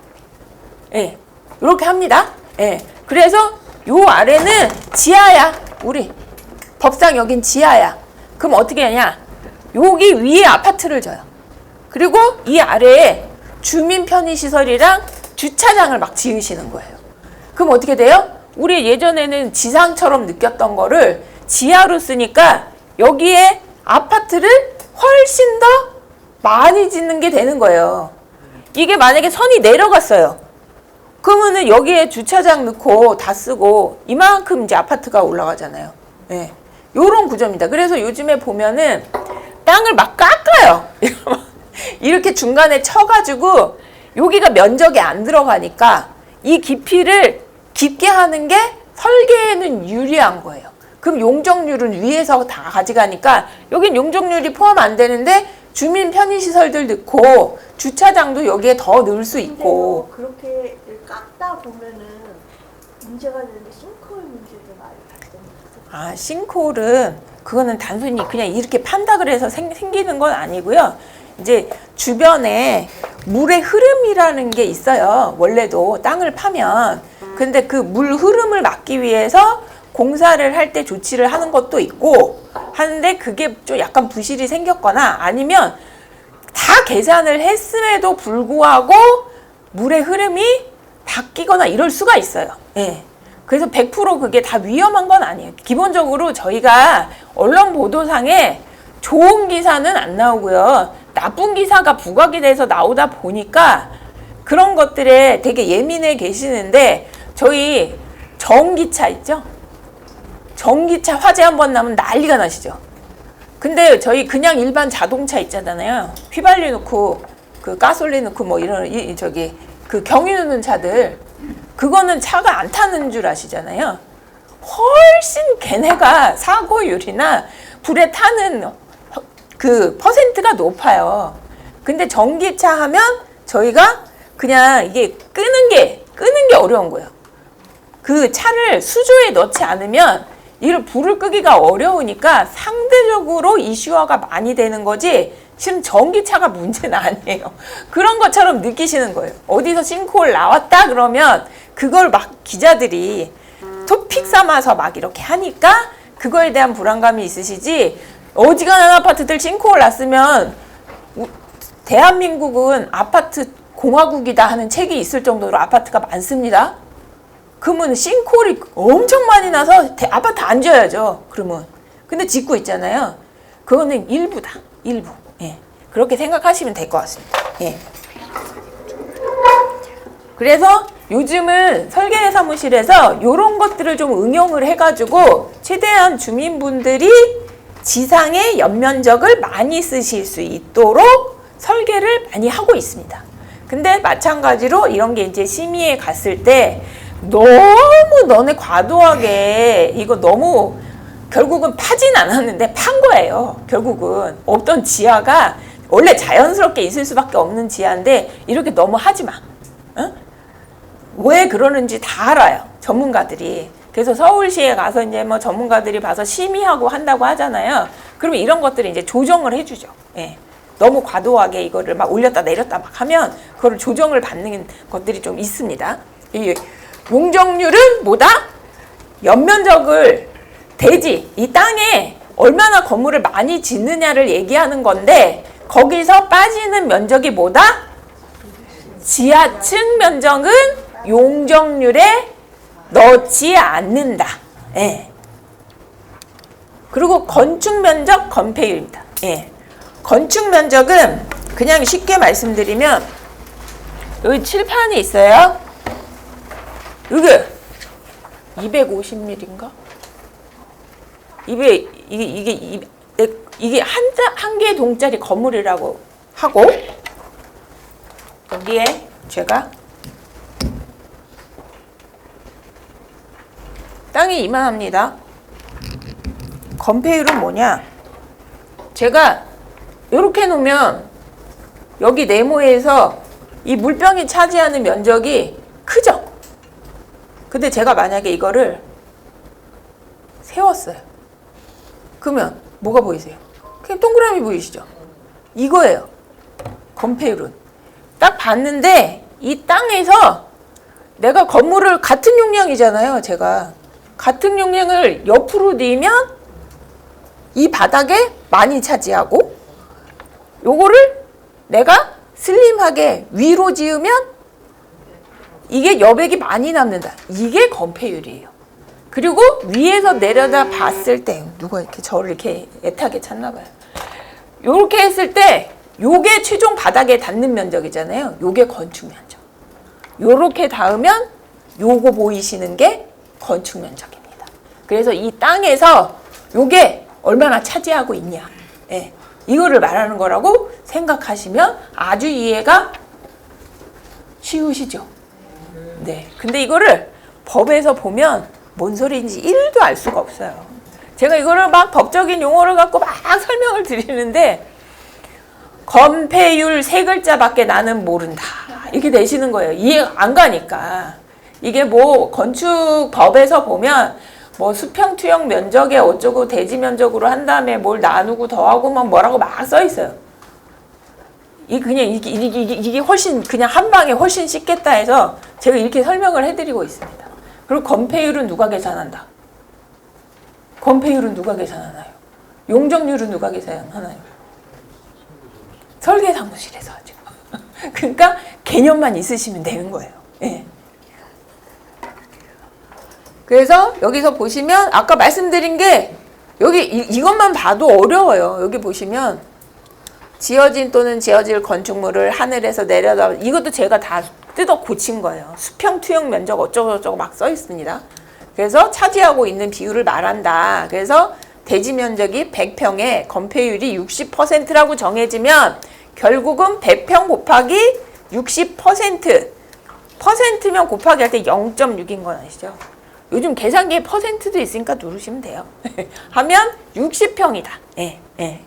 예, 이렇게 합니다. 예, 그래서 요 아래는 지하야. 우리 법상 여긴 지하야. 그럼 어떻게 하냐? 여기 위에 아파트를 줘요. 그리고 이 아래에 주민 편의시설이랑 주차장을 막 지으시는 거예요. 그럼 어떻게 돼요? 우리 예전에는 지상처럼 느꼈던 거를 지하로 쓰니까 여기에 아파트를 훨씬 더 많이 짓는 게 되는 거예요. 이게 만약에 선이 내려갔어요. 그러면은 여기에 주차장 넣고 다 쓰고 이만큼 이제 아파트가 올라가잖아요. 예. 요런 구조입니다. 그래서 요즘에 보면은 땅을 막 깎아요. 이렇게 중간에 쳐가지고 여기가 면적이 안 들어가니까 이 깊이를 깊게 하는 게 설계에는 유리한 거예요. 그럼 용적률은 위에서 다 가져가니까 여긴 용적률이 포함 안 되는데 주민 편의시설들 넣고 주차장도 여기에 더 넣을 수 있고. 그렇게 깎다 보면은 문제가 되는데 싱크홀 문제도 많이 발생해요. 아, 싱크홀은 그거는 단순히 그냥 이렇게 판다 그래서 생기는 건 아니고요. 이제 주변에 물의 흐름이라는 게 있어요. 원래도 땅을 파면. 근데 그 물 흐름을 막기 위해서 공사를 할 때 조치를 하는 것도 있고 하는데 그게 좀 약간 부실이 생겼거나 아니면 다 계산을 했음에도 불구하고 물의 흐름이 바뀌거나 이럴 수가 있어요. 예. 그래서 100% 그게 다 위험한 건 아니에요. 기본적으로 저희가 언론 보도상에 좋은 기사는 안 나오고요. 나쁜 기사가 부각이 돼서 나오다 보니까 그런 것들에 되게 예민해 계시는데 저희 전기차 있죠? 전기차 화재 한번 나면 난리가 나시죠? 근데 저희 그냥 일반 자동차 있잖아요. 휘발유 넣고 그 가솔린 넣고 뭐 이런 그 경유 넣는 차들 그거는 차가 안 타는 줄 아시잖아요. 훨씬 걔네가 사고율이나 불에 타는 그 퍼센트가 높아요. 근데 전기차 하면 저희가 그냥 이게 끄는 게 어려운 거예요. 그 차를 수조에 넣지 않으면 이를 불을 끄기가 어려우니까 상대적으로 이슈화가 많이 되는 거지 지금 전기차가 문제는 아니에요. 그런 것처럼 느끼시는 거예요. 어디서 싱크홀 나왔다 그러면 그걸 막 기자들이 토픽 삼아서 막 이렇게 하니까 그거에 대한 불안감이 있으시지 어지간한 아파트들 싱크홀 났으면 대한민국은 아파트 공화국이다 하는 책이 있을 정도로 아파트가 많습니다. 그러면 싱크홀이 엄청 많이 나서 아파트 안 지어야죠. 그러면. 근데 짓고 있잖아요. 그거는 일부다. 일부. 예. 그렇게 생각하시면 될 것 같습니다. 예. 그래서 요즘은 설계 사무실에서 이런 것들을 좀 응용을 해가지고 최대한 주민분들이 지상의 연면적을 많이 쓰실 수 있도록 설계를 많이 하고 있습니다. 근데 마찬가지로 이런 게 이제 심의에 갔을 때 너무 너네 과도하게 이거 너무 결국은 파진 않았는데 판 거예요. 결국은 없던 지하가 원래 자연스럽게 있을 수밖에 없는 지하인데 이렇게 너무 하지 마. 어? 왜 그러는지 다 알아요. 전문가들이. 그래서 서울시에 가서 이제 뭐 전문가들이 봐서 심의하고 한다고 하잖아요. 그러면 이런 것들을 이제 조정을 해주죠. 예. 너무 과도하게 이거를 막 올렸다 내렸다 막 하면 그거를 조정을 받는 것들이 좀 있습니다. 이 용적률은 뭐다? 연면적을 대지, 이 땅에 얼마나 건물을 많이 짓느냐를 얘기하는 건데 거기서 빠지는 면적이 뭐다? 지하층 면적은 용적률에 넣지 않는다. 예. 그리고 건축 면적 건폐율입니다. 예. 건축 면적은 그냥 쉽게 말씀드리면 여기 칠판이 있어요. 여기 250mm인가? 이게 한 개 동짜리 건물이라고 하고 여기에 제가 땅이 이만합니다. 건폐율은 뭐냐? 제가 이렇게 놓으면 여기 네모에서 이 물병이 차지하는 면적이 크죠? 근데 제가 만약에 이거를 세웠어요. 그러면 뭐가 보이세요? 그냥 동그라미 보이시죠? 이거예요. 건폐율은. 딱 봤는데 이 땅에서 내가 건물을 같은 용량이잖아요. 제가 같은 용량을 옆으로 뉘면 이 바닥에 많이 차지하고 요거를 내가 슬림하게 위로 지으면 이게 여백이 많이 남는다. 이게 건폐율이에요. 그리고 위에서 내려다 봤을 때 누가 이렇게 저를 이렇게 애타게 찾나 봐요. 요렇게 했을 때 요게 최종 바닥에 닿는 면적이잖아요. 요게 건축 면적. 요렇게 닿으면 요거 보이시는 게 건축 면적입니다. 그래서 이 땅에서 요게 얼마나 차지하고 있냐. 예. 이거를 말하는 거라고 생각하시면 아주 이해가 쉬우시죠. 네. 근데 이거를 법에서 보면 뭔 소리인지 1도 알 수가 없어요. 제가 이거를 막 법적인 용어를 갖고 막 설명을 드리는데 건폐율 3글자밖에 나는 모른다. 이렇게 되시는 거예요. 이해가 안 가니까. 이게 뭐 건축법에서 보면 뭐 수평 투영 면적에 어쩌고 대지 면적으로 한 다음에 뭘 나누고 더하고 막 뭐라고 막 써 있어요. 이게 훨씬 그냥 한 방에 훨씬 쉽겠다 해서 제가 이렇게 설명을 해드리고 있습니다. 그리고 건폐율은 누가 계산한다? 건폐율은 누가 계산하나요? 용적률은 누가 계산하나요? 설계사무실에서 하죠. 그러니까 개념만 있으시면 되는 거예요. 예. 그래서 여기서 보시면 아까 말씀드린 게 여기 이것만 봐도 어려워요. 여기 보시면 지어진 또는 지어질 건축물을 하늘에서 내려다 이것도 제가 다 뜯어 고친 거예요. 수평 투영 면적 어쩌고저쩌고 막 써 있습니다. 그래서 차지하고 있는 비율을 말한다. 그래서 대지 면적이 100평에 건폐율이 60%라고 정해지면 결국은 100평 곱하기 60%. 퍼센트면 곱하기 할 때 0.6인 건 아시죠? 요즘 계산기에 퍼센트도 있으니까 누르시면 돼요. 하면 60평이다. 예, 예.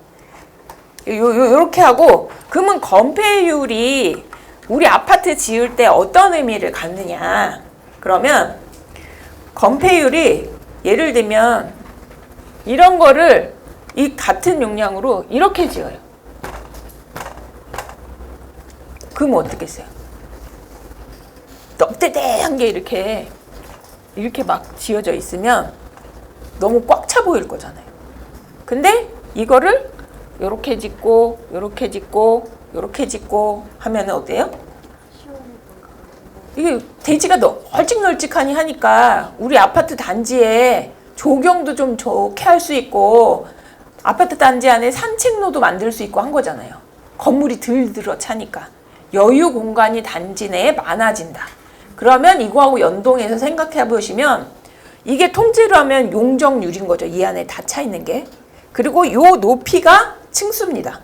요렇게 하고, 그러면 건폐율이 우리 아파트 지을 때 어떤 의미를 갖느냐. 그러면 건폐율이 예를 들면 이런 거를 이 같은 용량으로 이렇게 지어요. 그럼 어떻겠어요? 넙대대한 게 이렇게 막 지어져 있으면 너무 꽉 차 보일 거잖아요. 근데 이거를 요렇게 짓고 요렇게 짓고 요렇게 짓고 하면 어때요? 이게 대지가 널찍널찍하니 하니까 우리 아파트 단지에 조경도 좀 좋게 할 수 있고 아파트 단지 안에 산책로도 만들 수 있고 한 거잖아요. 건물이 들들어 차니까 여유 공간이 단지 내에 많아진다. 그러면 이거하고 연동해서 생각해 보시면 이게 통째로 하면 용적률인 거죠. 이 안에 다 차 있는 게. 그리고 요 높이가 층수입니다.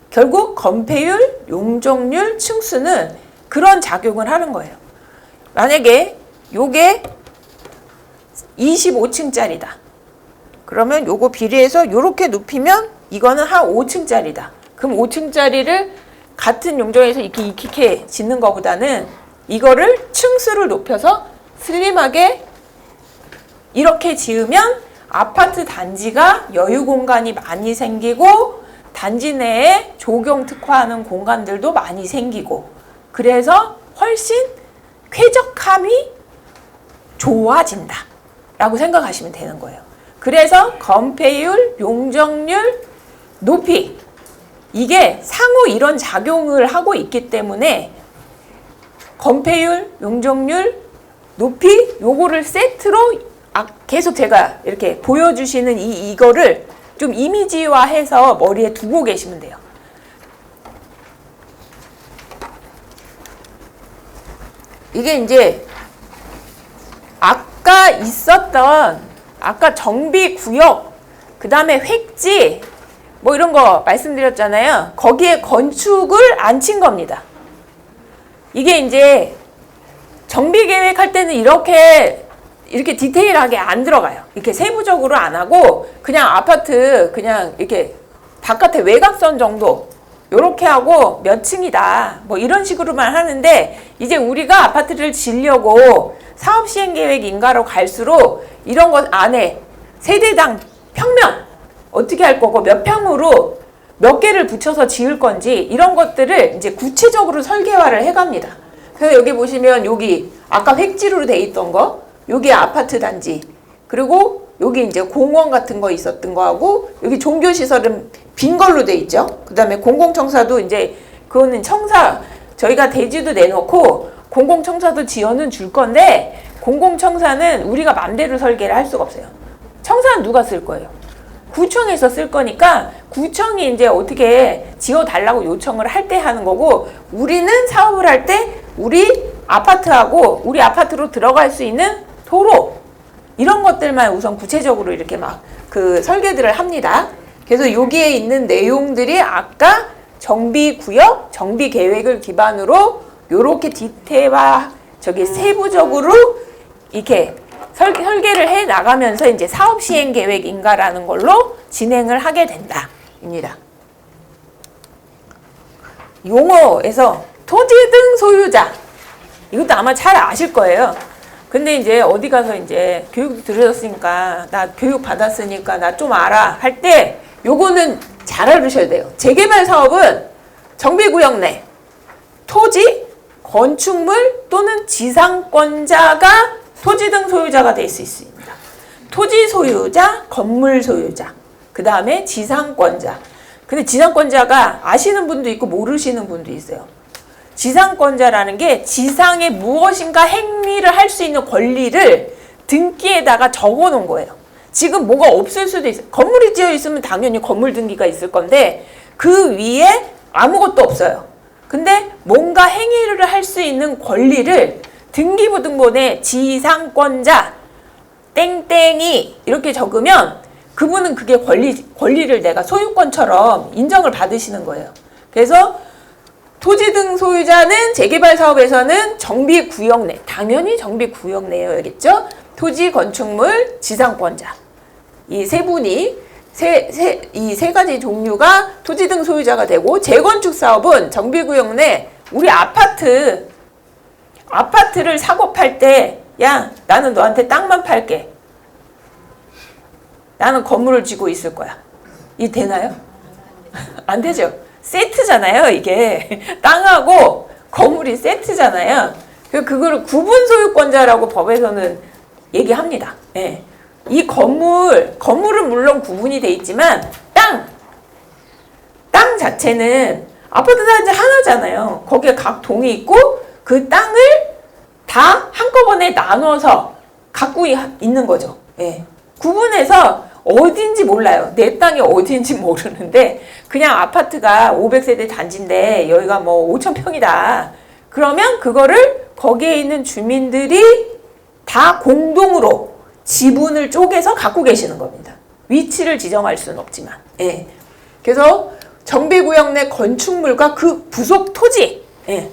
결국 건폐율, 용적률, 층수는 그런 작용을 하는 거예요. 만약에 요게 25층짜리다. 그러면 요거 비례해서 요렇게 높이면 이거는 한 5층짜리다. 그럼 5층짜리를 같은 용적에서 이렇게 짓는 것보다는 이거를 층수를 높여서 슬림하게 이렇게 지으면 아파트 단지가 여유 공간이 많이 생기고 단지 내에 조경 특화하는 공간들도 많이 생기고 그래서 훨씬 쾌적함이 좋아진다 라고 생각하시면 되는 거예요. 그래서 건폐율, 용적률, 높이 이게 상호 이런 작용을 하고 있기 때문에 건폐율, 용적률, 높이 요거를 세트로 계속 제가 이렇게 보여주시는 이거를 좀 이미지화해서 머리에 두고 계시면 돼요. 이게 이제 아까 있었던 아까 정비구역 그 다음에 획지 뭐 이런 거 말씀드렸잖아요. 거기에 건축을 안 친 겁니다. 이게 이제 정비계획 할 때는 이렇게 디테일하게 안 들어가요. 이렇게 세부적으로 안 하고 그냥 아파트 그냥 이렇게 바깥에 외곽선 정도 요렇게 하고 몇 층이다 뭐 이런 식으로만 하는데, 이제 우리가 아파트를 지으려고 사업시행계획 인가로 갈수록 이런 것 안에 세대당 평면 어떻게 할 거고 몇 평으로 몇 개를 붙여서 지을 건지 이런 것들을 이제 구체적으로 설계화를 해갑니다. 그래서 여기 보시면 여기 아까 획지로 돼 있던 거, 여기 아파트 단지, 그리고 여기 이제 공원 같은 거 있었던 거하고, 여기 종교시설은 빈 걸로 돼 있죠. 그 다음에 공공청사도 이제 그거는 청사, 저희가 대지도 내놓고 공공청사도 지어는 줄 건데, 공공청사는 우리가 맘대로 설계를 할 수가 없어요. 청사는 누가 쓸 거예요? 구청에서 쓸 거니까 구청이 이제 어떻게 지어달라고 요청을 할 때 하는 거고, 우리는 사업을 할 때 우리 아파트하고 우리 아파트로 들어갈 수 있는 도로 이런 것들만 우선 구체적으로 이렇게 막 그 설계들을 합니다. 그래서 여기에 있는 내용들이 아까 정비구역, 정비계획을 기반으로 요렇게 디테일화 저기 세부적으로 이렇게 설계를 해 나가면서 이제 사업시행계획인가라는 걸로 진행을 하게 된다 입니다. 용어에서 토지 등 소유자, 이것도 아마 잘 아실 거예요. 근데 이제 어디 가서 이제 교육 들으셨으니까, 나 교육 받았으니까 나 좀 알아 할 때 요거는 잘 알으셔야 돼요. 재개발 사업은 정비구역 내 토지, 건축물 또는 지상권자가 토지 등 소유자가 될 수 있습니다. 토지 소유자, 건물 소유자, 그 다음에 지상권자. 근데 지상권자가 아시는 분도 있고 모르시는 분도 있어요. 지상권자라는 게 지상에 무엇인가 행위를 할 수 있는 권리를 등기에다가 적어 놓은 거예요. 지금 뭐가 없을 수도 있어요. 건물이 지어 있으면 당연히 건물 등기가 있을 건데 그 위에 아무것도 없어요. 근데 뭔가 행위를 할 수 있는 권리를 등기부등본에 지상권자 땡땡이 이렇게 적으면 그분은 그게 권리를 내가 소유권처럼 인정을 받으시는 거예요. 그래서 토지 등 소유자는 재개발 사업에서는 정비구역 내, 당연히 정비구역 내여야겠죠. 토지, 건축물, 지상권자. 이 세 분이 이 세 가지 종류가 토지 등 소유자가 되고, 재건축 사업은 정비구역 내 우리 아파트를 사고 팔 때, 야, 나는 너한테 땅만 팔게. 나는 건물을 지고 있을 거야. 이 되나요? 안 되죠. 세트잖아요, 이게. 땅하고 건물이 세트잖아요. 그거를 구분 소유권자라고 법에서는 얘기합니다. 예. 이 건물은 물론 구분이 돼 있지만, 땅 자체는 아파트 단지 하나잖아요. 거기에 각 동이 있고, 그 땅을 다 한꺼번에 나눠서 갖고 있는 거죠. 예. 구분해서 어딘지 몰라요. 내 땅이 어딘지 모르는데 그냥 아파트가 500세대 단지인데 여기가 뭐 5,000평이다. 그러면 그거를 거기에 있는 주민들이 다 공동으로 지분을 쪼개서 갖고 계시는 겁니다. 위치를 지정할 수는 없지만. 예. 그래서 정비구역 내 건축물과 그 부속 토지, 예.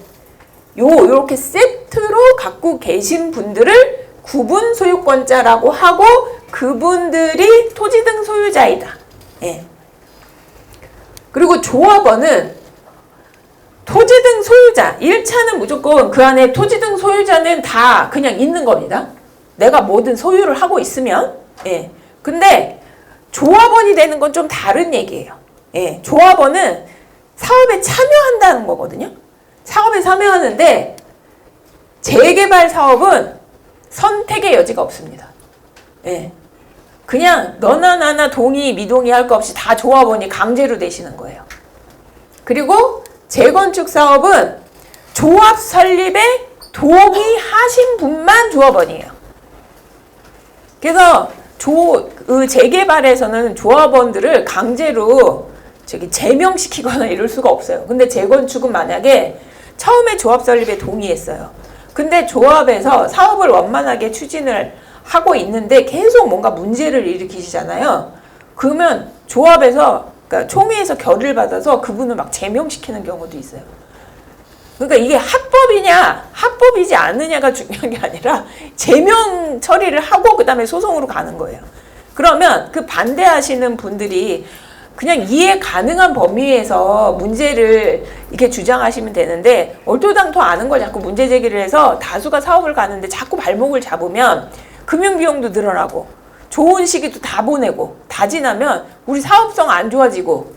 요렇게 세트로 갖고 계신 분들을 구분 소유권자라고 하고, 그분들이 토지 등 소유자이다. 예. 그리고 조합원은 토지 등 소유자, 1차는 무조건 그 안에 토지 등 소유자는 다 그냥 있는 겁니다. 내가 뭐든 소유를 하고 있으면. 예. 근데 조합원이 되는 건 좀 다른 얘기예요. 예. 조합원은 사업에 참여한다는 거거든요. 사업에 참여하는데 재개발 사업은 선택의 여지가 없습니다. 예. 그냥 너나 나나 동의 미동의 할 거 없이 다 조합원이 강제로 되시는 거예요. 그리고 재건축 사업은 조합 설립에 동의하신 분만 조합원이에요. 그래서 재개발에서는 조합원들을 강제로 제명시키거나 이럴 수가 없어요. 근데 재건축은 만약에 처음에 조합 설립에 동의했어요. 근데 조합에서 사업을 원만하게 추진을 하고 있는데 계속 뭔가 문제를 일으키시잖아요. 그러면 조합에서, 그러니까 총회에서 결의를 받아서 그분을 막 제명시키는 경우도 있어요. 그러니까 이게 합법이냐, 합법이지 않느냐가 중요한 게 아니라 제명 처리를 하고 그 다음에 소송으로 가는 거예요. 그러면 그 반대하시는 분들이 그냥 이해 가능한 범위에서 문제를 이렇게 주장하시면 되는데 얼토당토 아는 걸 자꾸 문제 제기를 해서 다수가 사업을 가는데 자꾸 발목을 잡으면 금융비용도 늘어나고 좋은 시기도 다 보내고 다 지나면 우리 사업성 안 좋아지고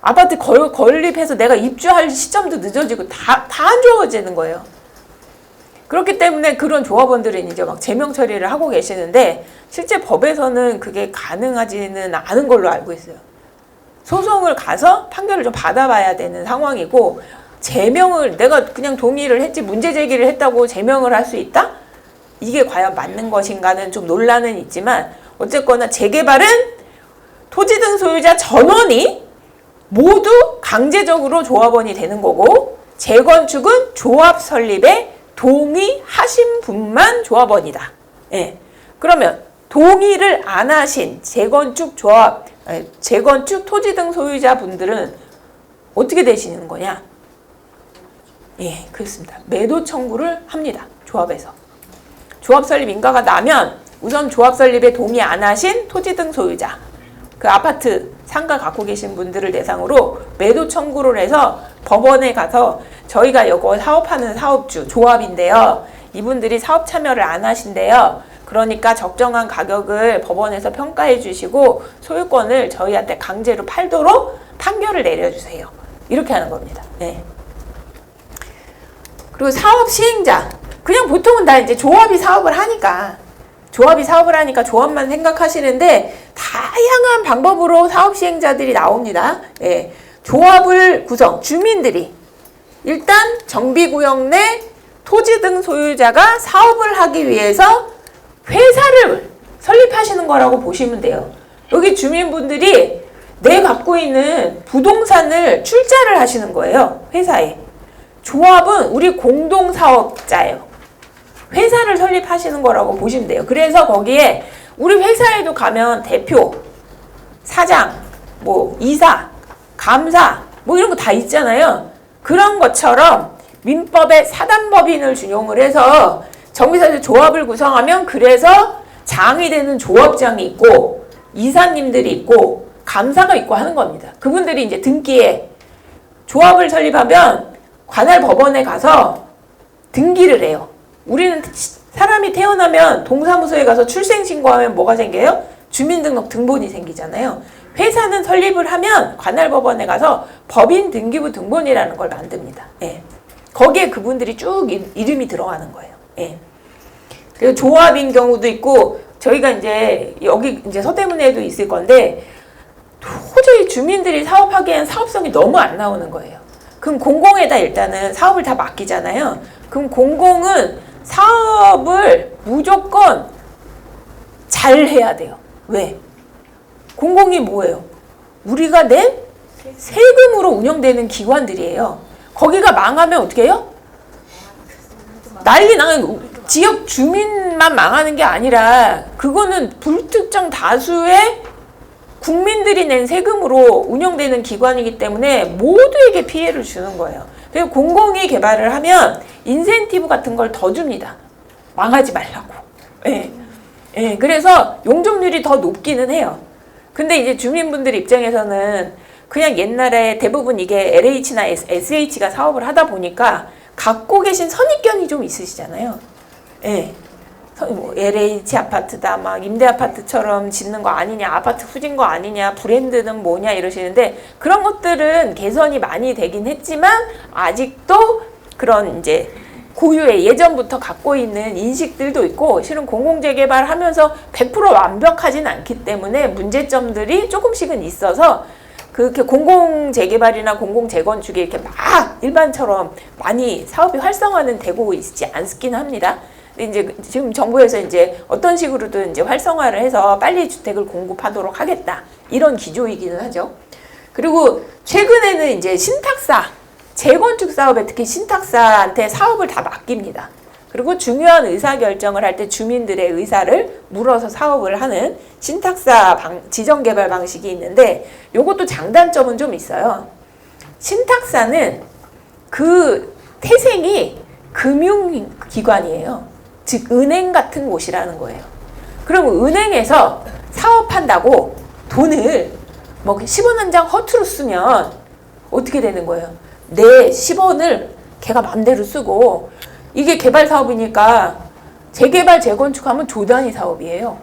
아파트 건립해서 내가 입주할 시점도 늦어지고 다 안 좋아지는 거예요. 그렇기 때문에 그런 조합원들은 이제 막 제명 처리를 하고 계시는데 실제 법에서는 그게 가능하지는 않은 걸로 알고 있어요. 소송을 가서 판결을 좀 받아봐야 되는 상황이고 제명을 내가 그냥 동의를 했지 문제 제기를 했다고 제명을 할 수 있다? 이게 과연 맞는 것인가는 좀 논란은 있지만 어쨌거나 재개발은 토지 등 소유자 전원이 모두 강제적으로 조합원이 되는 거고 재건축은 조합 설립에 동의하신 분만 조합원이다. 예. 그러면 동의를 안 하신 재건축 토지 등 소유자 분들은 어떻게 되시는 거냐? 예, 그렇습니다. 매도 청구를 합니다. 조합에서. 조합 설립 인가가 나면 우선 조합 설립에 동의 안 하신 토지 등 소유자, 그 아파트 상가 갖고 계신 분들을 대상으로 매도 청구를 해서 법원에 가서 저희가 이거 사업하는 사업주, 조합인데요. 이분들이 사업 참여를 안 하신대요. 그러니까 적정한 가격을 법원에서 평가해 주시고 소유권을 저희한테 강제로 팔도록 판결을 내려주세요. 이렇게 하는 겁니다. 네. 그리고 사업 시행자. 그냥 보통은 다 이제 조합이 사업을 하니까 조합만 생각하시는데 다양한 방법으로 사업 시행자들이 나옵니다. 예. 조합을 구성, 주민들이 일단 정비구역 내 토지 등 소유자가 사업을 하기 위해서 회사를 설립하시는 거라고 보시면 돼요. 여기 주민분들이 내 갖고 있는 부동산을 출자를 하시는 거예요. 회사에. 조합은 우리 공동사업자예요. 회사를 설립하시는 거라고 보시면 돼요. 그래서 거기에 우리 회사에도 가면 대표, 사장, 뭐 이사, 감사 뭐 이런 거 다 있잖아요. 그런 것처럼 민법의 사단법인을 준용을 해서 정비사업자 조합을 구성하면 그래서 장이 되는 조합장이 있고 이사님들이 있고 감사가 있고 하는 겁니다. 그분들이 이제 등기에 조합을 설립하면 관할 법원에 가서 등기를 해요. 우리는 사람이 태어나면 동사무소에 가서 출생신고하면 뭐가 생겨요? 주민등록 등본이 생기잖아요. 회사는 설립을 하면 관할 법원에 가서 법인 등기부 등본이라는 걸 만듭니다. 예. 거기에 그분들이 쭉 이름이 들어가는 거예요. 예. 그리고 조합인 경우도 있고 저희가 이제 여기 이제 서대문에도 있을 건데 도저히 주민들이 사업하기엔 사업성이 너무 안 나오는 거예요. 그럼 공공에다 일단은 사업을 다 맡기잖아요. 그럼 공공은 사업을 무조건 잘 해야 돼요. 왜? 공공이 뭐예요? 우리가 낸 세금으로 운영되는 기관들이에요. 거기가 망하면 어떻게 해요? 난리 나는 지역 주민만 망하는 게 아니라 그거는 불특정 다수의 국민들이 낸 세금으로 운영되는 기관이기 때문에 모두에게 피해를 주는 거예요. 그리고 공공이 개발을 하면 인센티브 같은 걸 더 줍니다. 망하지 말라고. 예. 예. 그래서 용적률이 더 높기는 해요. 근데 이제 주민분들 입장에서는 그냥 옛날에 대부분 이게 LH나 SH가 사업을 하다 보니까 갖고 계신 선입견이 좀 있으시잖아요. 예. 뭐 LH 아파트다, 막 임대 아파트처럼 짓는 거 아니냐, 아파트 후진 거 아니냐, 브랜드는 뭐냐 이러시는데 그런 것들은 개선이 많이 되긴 했지만 아직도 그런 이제 고유의 예전부터 갖고 있는 인식들도 있고 실은 공공재개발 하면서 100% 완벽하진 않기 때문에 문제점들이 조금씩은 있어서 그렇게 공공재개발이나 공공재건축이 이렇게 막 일반처럼 많이 사업이 활성화는 되고 있지 않긴 합니다. 이제 지금 정부에서 이제 어떤 식으로든 이제 활성화를 해서 빨리 주택을 공급하도록 하겠다. 이런 기조이기는 하죠. 그리고 최근에는 이제 신탁사, 재건축 사업에 특히 신탁사한테 사업을 다 맡깁니다. 그리고 중요한 의사결정을 할 때 주민들의 의사를 물어서 사업을 하는 신탁사 지정개발 방식이 있는데 요것도 장단점은 좀 있어요. 신탁사는 그 태생이 금융기관이에요. 즉 은행 같은 곳이라는 거예요. 그럼 은행에서 사업한다고 돈을 뭐 10원 한 장 허투루 쓰면 어떻게 되는 거예요? 내 10원을 걔가 맘대로 쓰고, 이게 개발 사업이니까 재개발 재건축하면 조단위 사업이에요.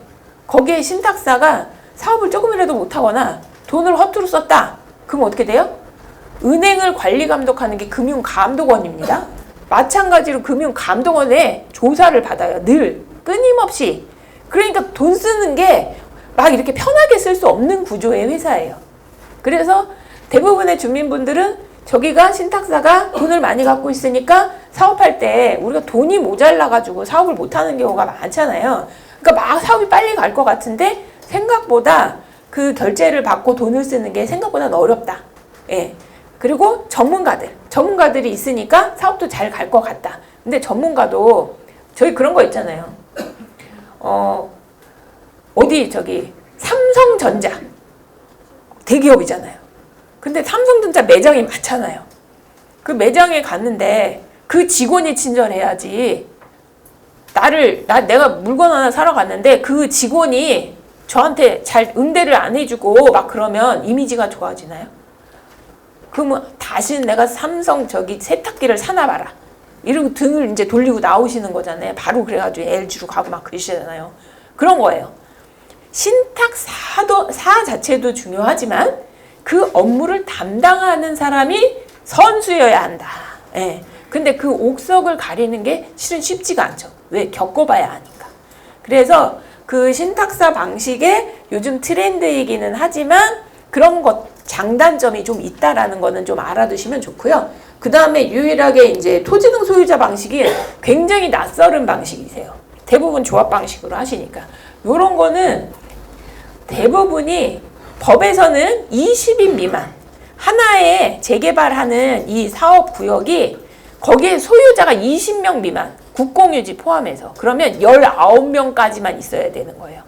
거기에 신탁사가 사업을 조금이라도 못하거나 돈을 허투루 썼다. 그럼 어떻게 돼요? 은행을 관리 감독하는 게 금융감독원입니다. 마찬가지로 금융감독원에 조사를 받아요. 늘 끊임없이. 그러니까 돈 쓰는 게 막 이렇게 편하게 쓸 수 없는 구조의 회사예요. 그래서 대부분의 주민분들은 저기가 신탁사가 돈을 많이 갖고 있으니까 사업할 때 우리가 돈이 모자라가지고 사업을 못하는 경우가 많잖아요. 그러니까 막 사업이 빨리 갈 것 같은데 생각보다 그 결제를 받고 돈을 쓰는 게 생각보다 어렵다. 예. 그리고 전문가들이 있으니까 사업도 잘 갈 것 같다. 근데 전문가도 저희 그런 거 있잖아요. 저기 삼성전자 대기업이잖아요. 근데 삼성전자 매장이 많잖아요. 그 매장에 갔는데 그 직원이 친절해야지. 내가 물건 하나 사러 갔는데 그 직원이 저한테 잘 응대를 안 해주고 막 그러면 이미지가 좋아지나요? 그러면 다시는 내가 삼성 저기 세탁기를 사나 봐라. 이러고 등을 이제 돌리고 나오시는 거잖아요. 바로 그래가지고 LG로 가고 막 그러시잖아요. 그런 거예요. 신탁사 자체도 중요하지만 그 업무를 담당하는 사람이 선수여야 한다. 예. 근데 그 옥석을 가리는 게 실은 쉽지가 않죠. 왜? 겪어봐야 하니까. 그래서 그 신탁사 방식의 요즘 트렌드이기는 하지만 그런 것 장단점이 좀 있다라는 거는 좀 알아두시면 좋고요. 그 다음에 유일하게 이제 토지등 소유자 방식이 굉장히 낯설은 방식이세요. 대부분 조합 방식으로 하시니까. 요런 거는 대부분이 법에서는 20인 미만 하나의 재개발하는 이 사업 구역이 거기에 소유자가 20명 미만 국공유지 포함해서 그러면 19명까지만 있어야 되는 거예요.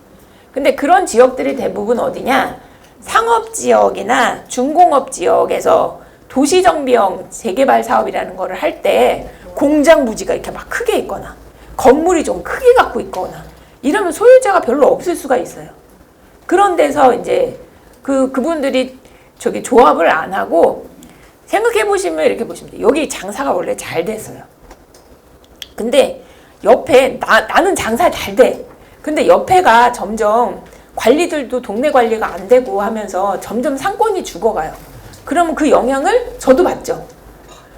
근데 그런 지역들이 대부분 어디냐? 상업지역이나 중공업지역에서 도시정비형 재개발 사업이라는 거를 할 때 공장 부지가 이렇게 막 크게 있거나 건물이 좀 크게 갖고 있거나 이러면 소유자가 별로 없을 수가 있어요. 그런 데서 이제 그분들이 저기 조합을 안 하고 생각해 보시면 이렇게 보시면 돼요. 여기 장사가 원래 잘 됐어요. 근데 옆에 나는 장사 잘 돼. 근데 옆에가 점점 관리들도 동네 관리가 안 되고 하면서 점점 상권이 죽어가요. 그러면 그 영향을 저도 받죠.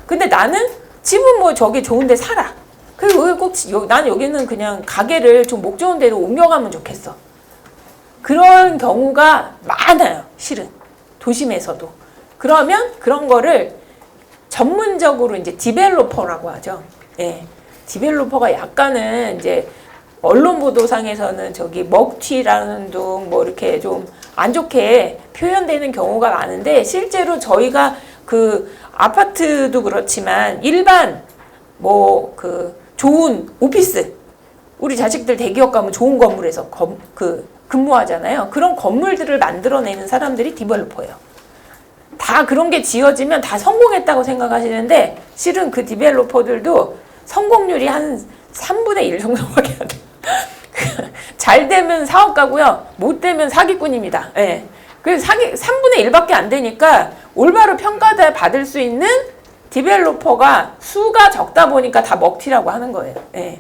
근데 나는 집은 뭐 저기 좋은 데 살아. 그리고 꼭 난 여기는 그냥 가게를 좀 목 좋은 데로 옮겨가면 좋겠어. 그런 경우가 많아요. 실은 도심에서도. 그러면 그런 거를 전문적으로 이제 디벨로퍼라고 하죠. 예. 디벨로퍼가 약간은 이제 언론 보도상에서는 저기 먹튀라는 둥 뭐 이렇게 좀 안 좋게 표현되는 경우가 많은데 실제로 저희가 그 아파트도 그렇지만 일반 뭐 그 좋은 오피스 우리 자식들 대기업 가면 좋은 건물에서 근무하잖아요. 그런 건물들을 만들어내는 사람들이 디벨로퍼예요. 다 그런 게 지어지면 다 성공했다고 생각하시는데 실은 그 디벨로퍼들도 성공률이 한 3분의 1 정도밖에 안 돼요. 잘 되면 사업가고요. 못 되면 사기꾼입니다. 예. 그래서 3분의 1밖에 안 되니까 올바로 평가받을 수 있는 디벨로퍼가 수가 적다 보니까 다 먹튀라고 하는 거예요. 예.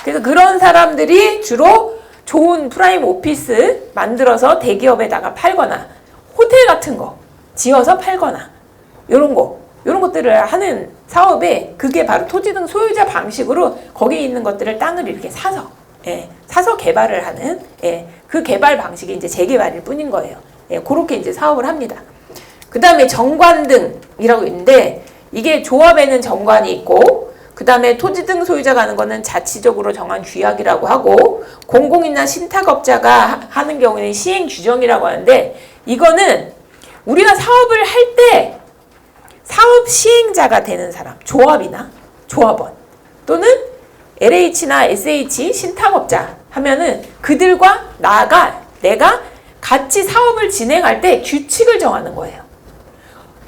그래서 그런 사람들이 주로 좋은 프라임 오피스 만들어서 대기업에다가 팔거나 호텔 같은 거 지어서 팔거나 이런 것들을 하는 사업에 그게 바로 토지등 소유자 방식으로 거기에 있는 것들을 땅을 이렇게 사서 개발을 하는 그 개발 방식이 이제 재개발일 뿐인 거예요. 그렇게 이제 사업을 합니다. 그 다음에 정관등이라고 있는데 이게 조합에는 정관이 있고 그 다음에 토지등 소유자가 하는 거는 자치적으로 정한 규약이라고 하고 공공이나 신탁업자가 하는 경우에는 시행 규정이라고 하는데 이거는 우리가 사업을 할 때 사업 시행자가 되는 사람, 조합이나 조합원 또는 LH나 SH 신탁업자 하면은 그들과 내가 같이 사업을 진행할 때 규칙을 정하는 거예요.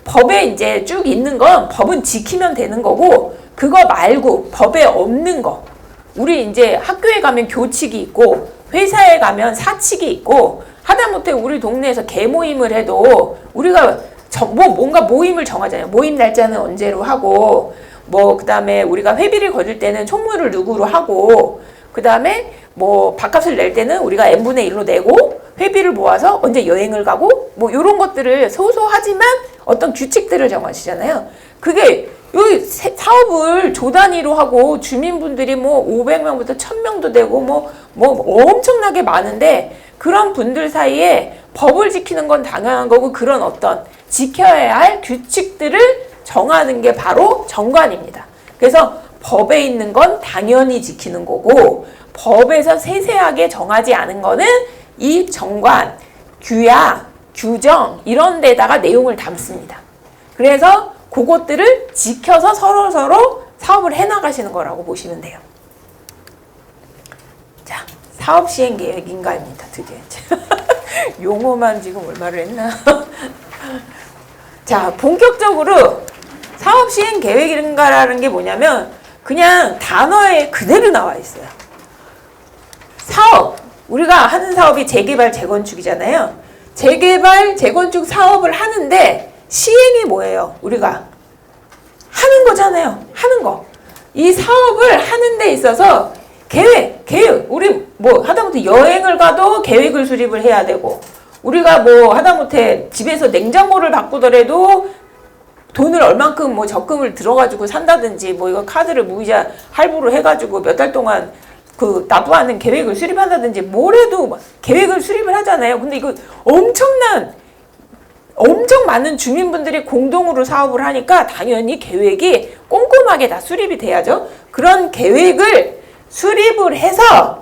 법에 이제 쭉 있는 건 법은 지키면 되는 거고 그거 말고 법에 없는 거 우리 이제 학교에 가면 교칙이 있고 회사에 가면 사칙이 있고 하다못해 우리 동네에서 개 모임을 해도 우리가 뭔가 모임을 정하잖아요. 모임 날짜는 언제로 하고, 뭐 그다음에 우리가 회비를 거둘 때는 총무를 누구로 하고, 그다음에 뭐 밥값을 낼 때는 우리가 n분의 1로 내고, 회비를 모아서 언제 여행을 가고, 뭐 이런 것들을 소소하지만 어떤 규칙들을 정하시잖아요. 그게 여기 사업을 조 단위로 하고 주민분들이 뭐 500명부터 1000명도 되고 뭐 엄청나게 많은데, 그런 분들 사이에 법을 지키는 건 당연한 거고, 그런 어떤 지켜야 할 규칙들을 정하는 게 바로 정관입니다. 그래서 법에 있는 건 당연히 지키는 거고, 법에서 세세하게 정하지 않은 거는 이 정관, 규약, 규정 이런 데다가 내용을 담습니다. 그래서 그것들을 지켜서 서로 사업을 해나가시는 거라고 보시면 돼요. 자, 사업시행계획인가입니다. 드디어 용어만 지금 얼마를 했나? 자, 본격적으로 사업시행계획인가라는 게 뭐냐면 그냥 단어에 그대로 나와 있어요. 사업, 우리가 하는 사업이 재개발, 재건축이잖아요. 재개발, 재건축 사업을 하는데 시행이 뭐예요? 우리가 하는 거잖아요. 하는 거. 이 사업을 하는 데 있어서 계획. 우리 뭐 하다못해 여행을 가도 계획을 수립을 해야 되고, 우리가 뭐 하다못해 집에서 냉장고를 바꾸더라도 돈을 얼만큼 뭐 적금을 들어가지고 산다든지, 뭐 이거 카드를 무이자 할부로 해가지고 몇 달 동안 그 납부하는 계획을 수립한다든지, 뭐래도 계획을 수립을 하잖아요. 근데 이거 엄청 많은 주민분들이 공동으로 사업을 하니까 당연히 계획이 꼼꼼하게 다 수립이 돼야죠. 그런 계획을 수립을 해서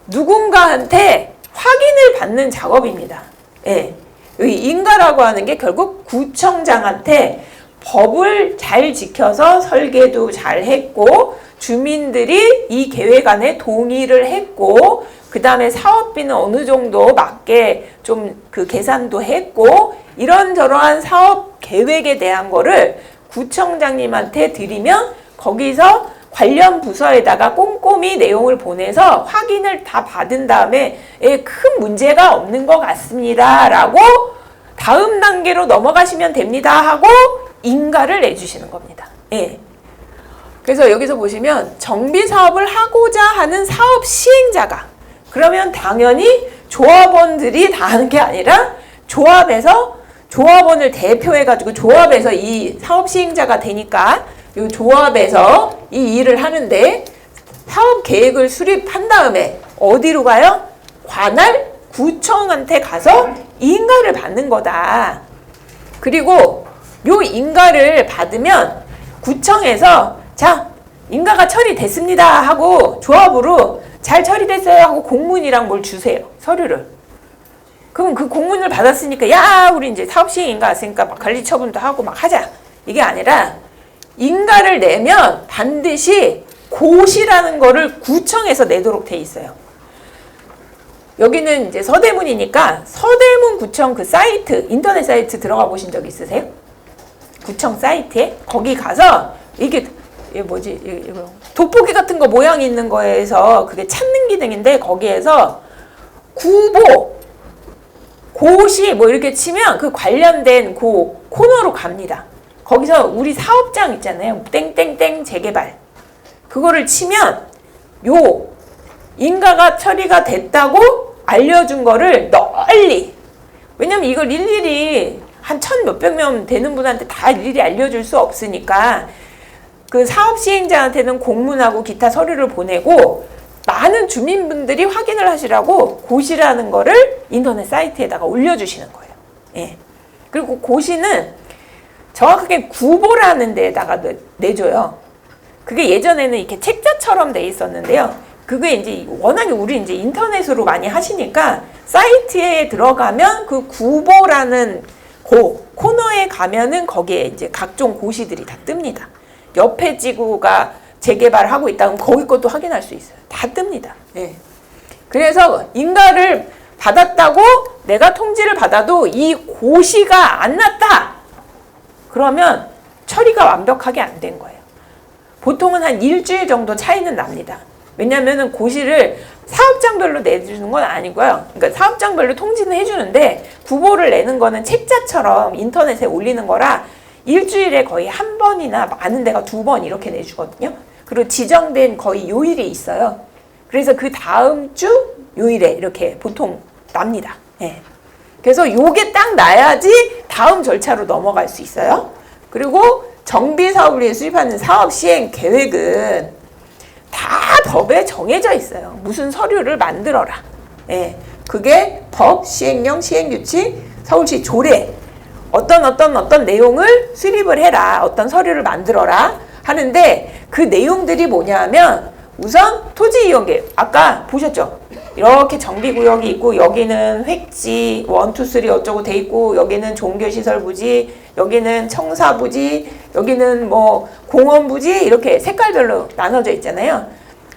누군가한테 확인을 받는 작업입니다. 예. 이 인가라고 하는 게 결국 구청장한테 법을 잘 지켜서 설계도 잘 했고, 주민들이 이 계획 안에 동의를 했고, 그 다음에 사업비는 어느 정도 맞게 좀 그 계산도 했고, 이런저러한 사업 계획에 대한 거를 구청장님한테 드리면 거기서 관련 부서에다가 꼼꼼히 내용을 보내서 확인을 다 받은 다음에 큰 문제가 없는 것 같습니다 라고 다음 단계로 넘어가시면 됩니다 하고 인가를 내주시는 겁니다. 예. 그래서 여기서 보시면 정비사업을 하고자 하는 사업 시행자가, 그러면 당연히 조합원들이 다 하는 게 아니라 조합원을 대표해가지고 조합에서 이 사업 시행자가 되니까 이 조합에서 이 일을 하는데, 사업 계획을 수립한 다음에 어디로 가요? 관할 구청한테 가서 인가를 받는 거다. 그리고 요 인가를 받으면 구청에서 자, 인가가 처리됐습니다 하고 조합으로 잘 처리됐어요 하고 공문이랑 뭘 주세요. 서류를. 그럼 그 공문을 받았으니까 야, 우리 이제 사업시행 인가 왔으니까 막 관리 처분도 하고 막 하자. 이게 아니라 인가를 내면 반드시 고시라는 거를 구청에서 내도록 돼 있어요. 여기는 이제 서대문이니까 서대문 구청 그 사이트, 인터넷 사이트 들어가 보신 적 있으세요? 구청 사이트에 거기 가서 이게 뭐지? 이거 돋보기 같은 거 모양 있는 거에서 그게 찾는 기능인데, 거기에서 구보, 고시 뭐 이렇게 치면 그 관련된 그 코너로 갑니다. 거기서 우리 사업장 있잖아요. 땡땡땡 재개발. 그거를 치면 요 인가가 처리가 됐다고 알려준 거를 널리, 왜냐면 이걸 일일이 한 1000몇백 명 되는 분한테 다 일일이 알려줄 수 없으니까 그 사업 시행자한테는 공문하고 기타 서류를 보내고 많은 주민분들이 확인을 하시라고 고시라는 거를 인터넷 사이트에다가 올려주시는 거예요. 예. 그리고 고시는 정확하게 구보라는 데에다가 내줘요. 그게 예전에는 이렇게 책자처럼 돼 있었는데요. 그게 이제 워낙에 우리 이제 인터넷으로 많이 하시니까 사이트에 들어가면 그 구보라는 코너에 가면은 거기에 이제 각종 고시들이 다 뜹니다. 옆에 지구가 재개발하고 있다면 거기 것도 확인할 수 있어요. 다 뜹니다. 예. 그래서 인가를 받았다고 내가 통지를 받아도 이 고시가 안 났다. 그러면 처리가 완벽하게 안 된 거예요. 보통은 한 일주일 정도 차이는 납니다. 왜냐하면 고시를 사업장별로 내주는 건 아니고요. 그러니까 사업장별로 통지는 해주는데 구보를 내는 거는 책자처럼 인터넷에 올리는 거라 일주일에 거의 한 번이나 많은 데가 2번 이렇게 내주거든요. 그리고 지정된 거의 요일이 있어요. 그래서 그 다음 주 요일에 이렇게 보통 납니다. 예. 그래서 요게 딱 나야지 다음 절차로 넘어갈 수 있어요. 그리고 정비 사업을 위해 수립하는 사업 시행 계획은 다 법에 정해져 있어요. 무슨 서류를 만들어라. 예. 그게 법, 시행령, 시행규칙, 서울시 조례 어떤 내용을 수립을 해라. 어떤 서류를 만들어라 하는데 그 내용들이 뭐냐 하면 우선 토지 이용 계획. 아까 보셨죠? 이렇게 정비구역이 있고 여기는 획지 1, 2, 3 어쩌고 돼 있고 여기는 종교시설부지 여기는 청사부지 여기는 뭐 공원부지 이렇게 색깔별로 나눠져 있잖아요.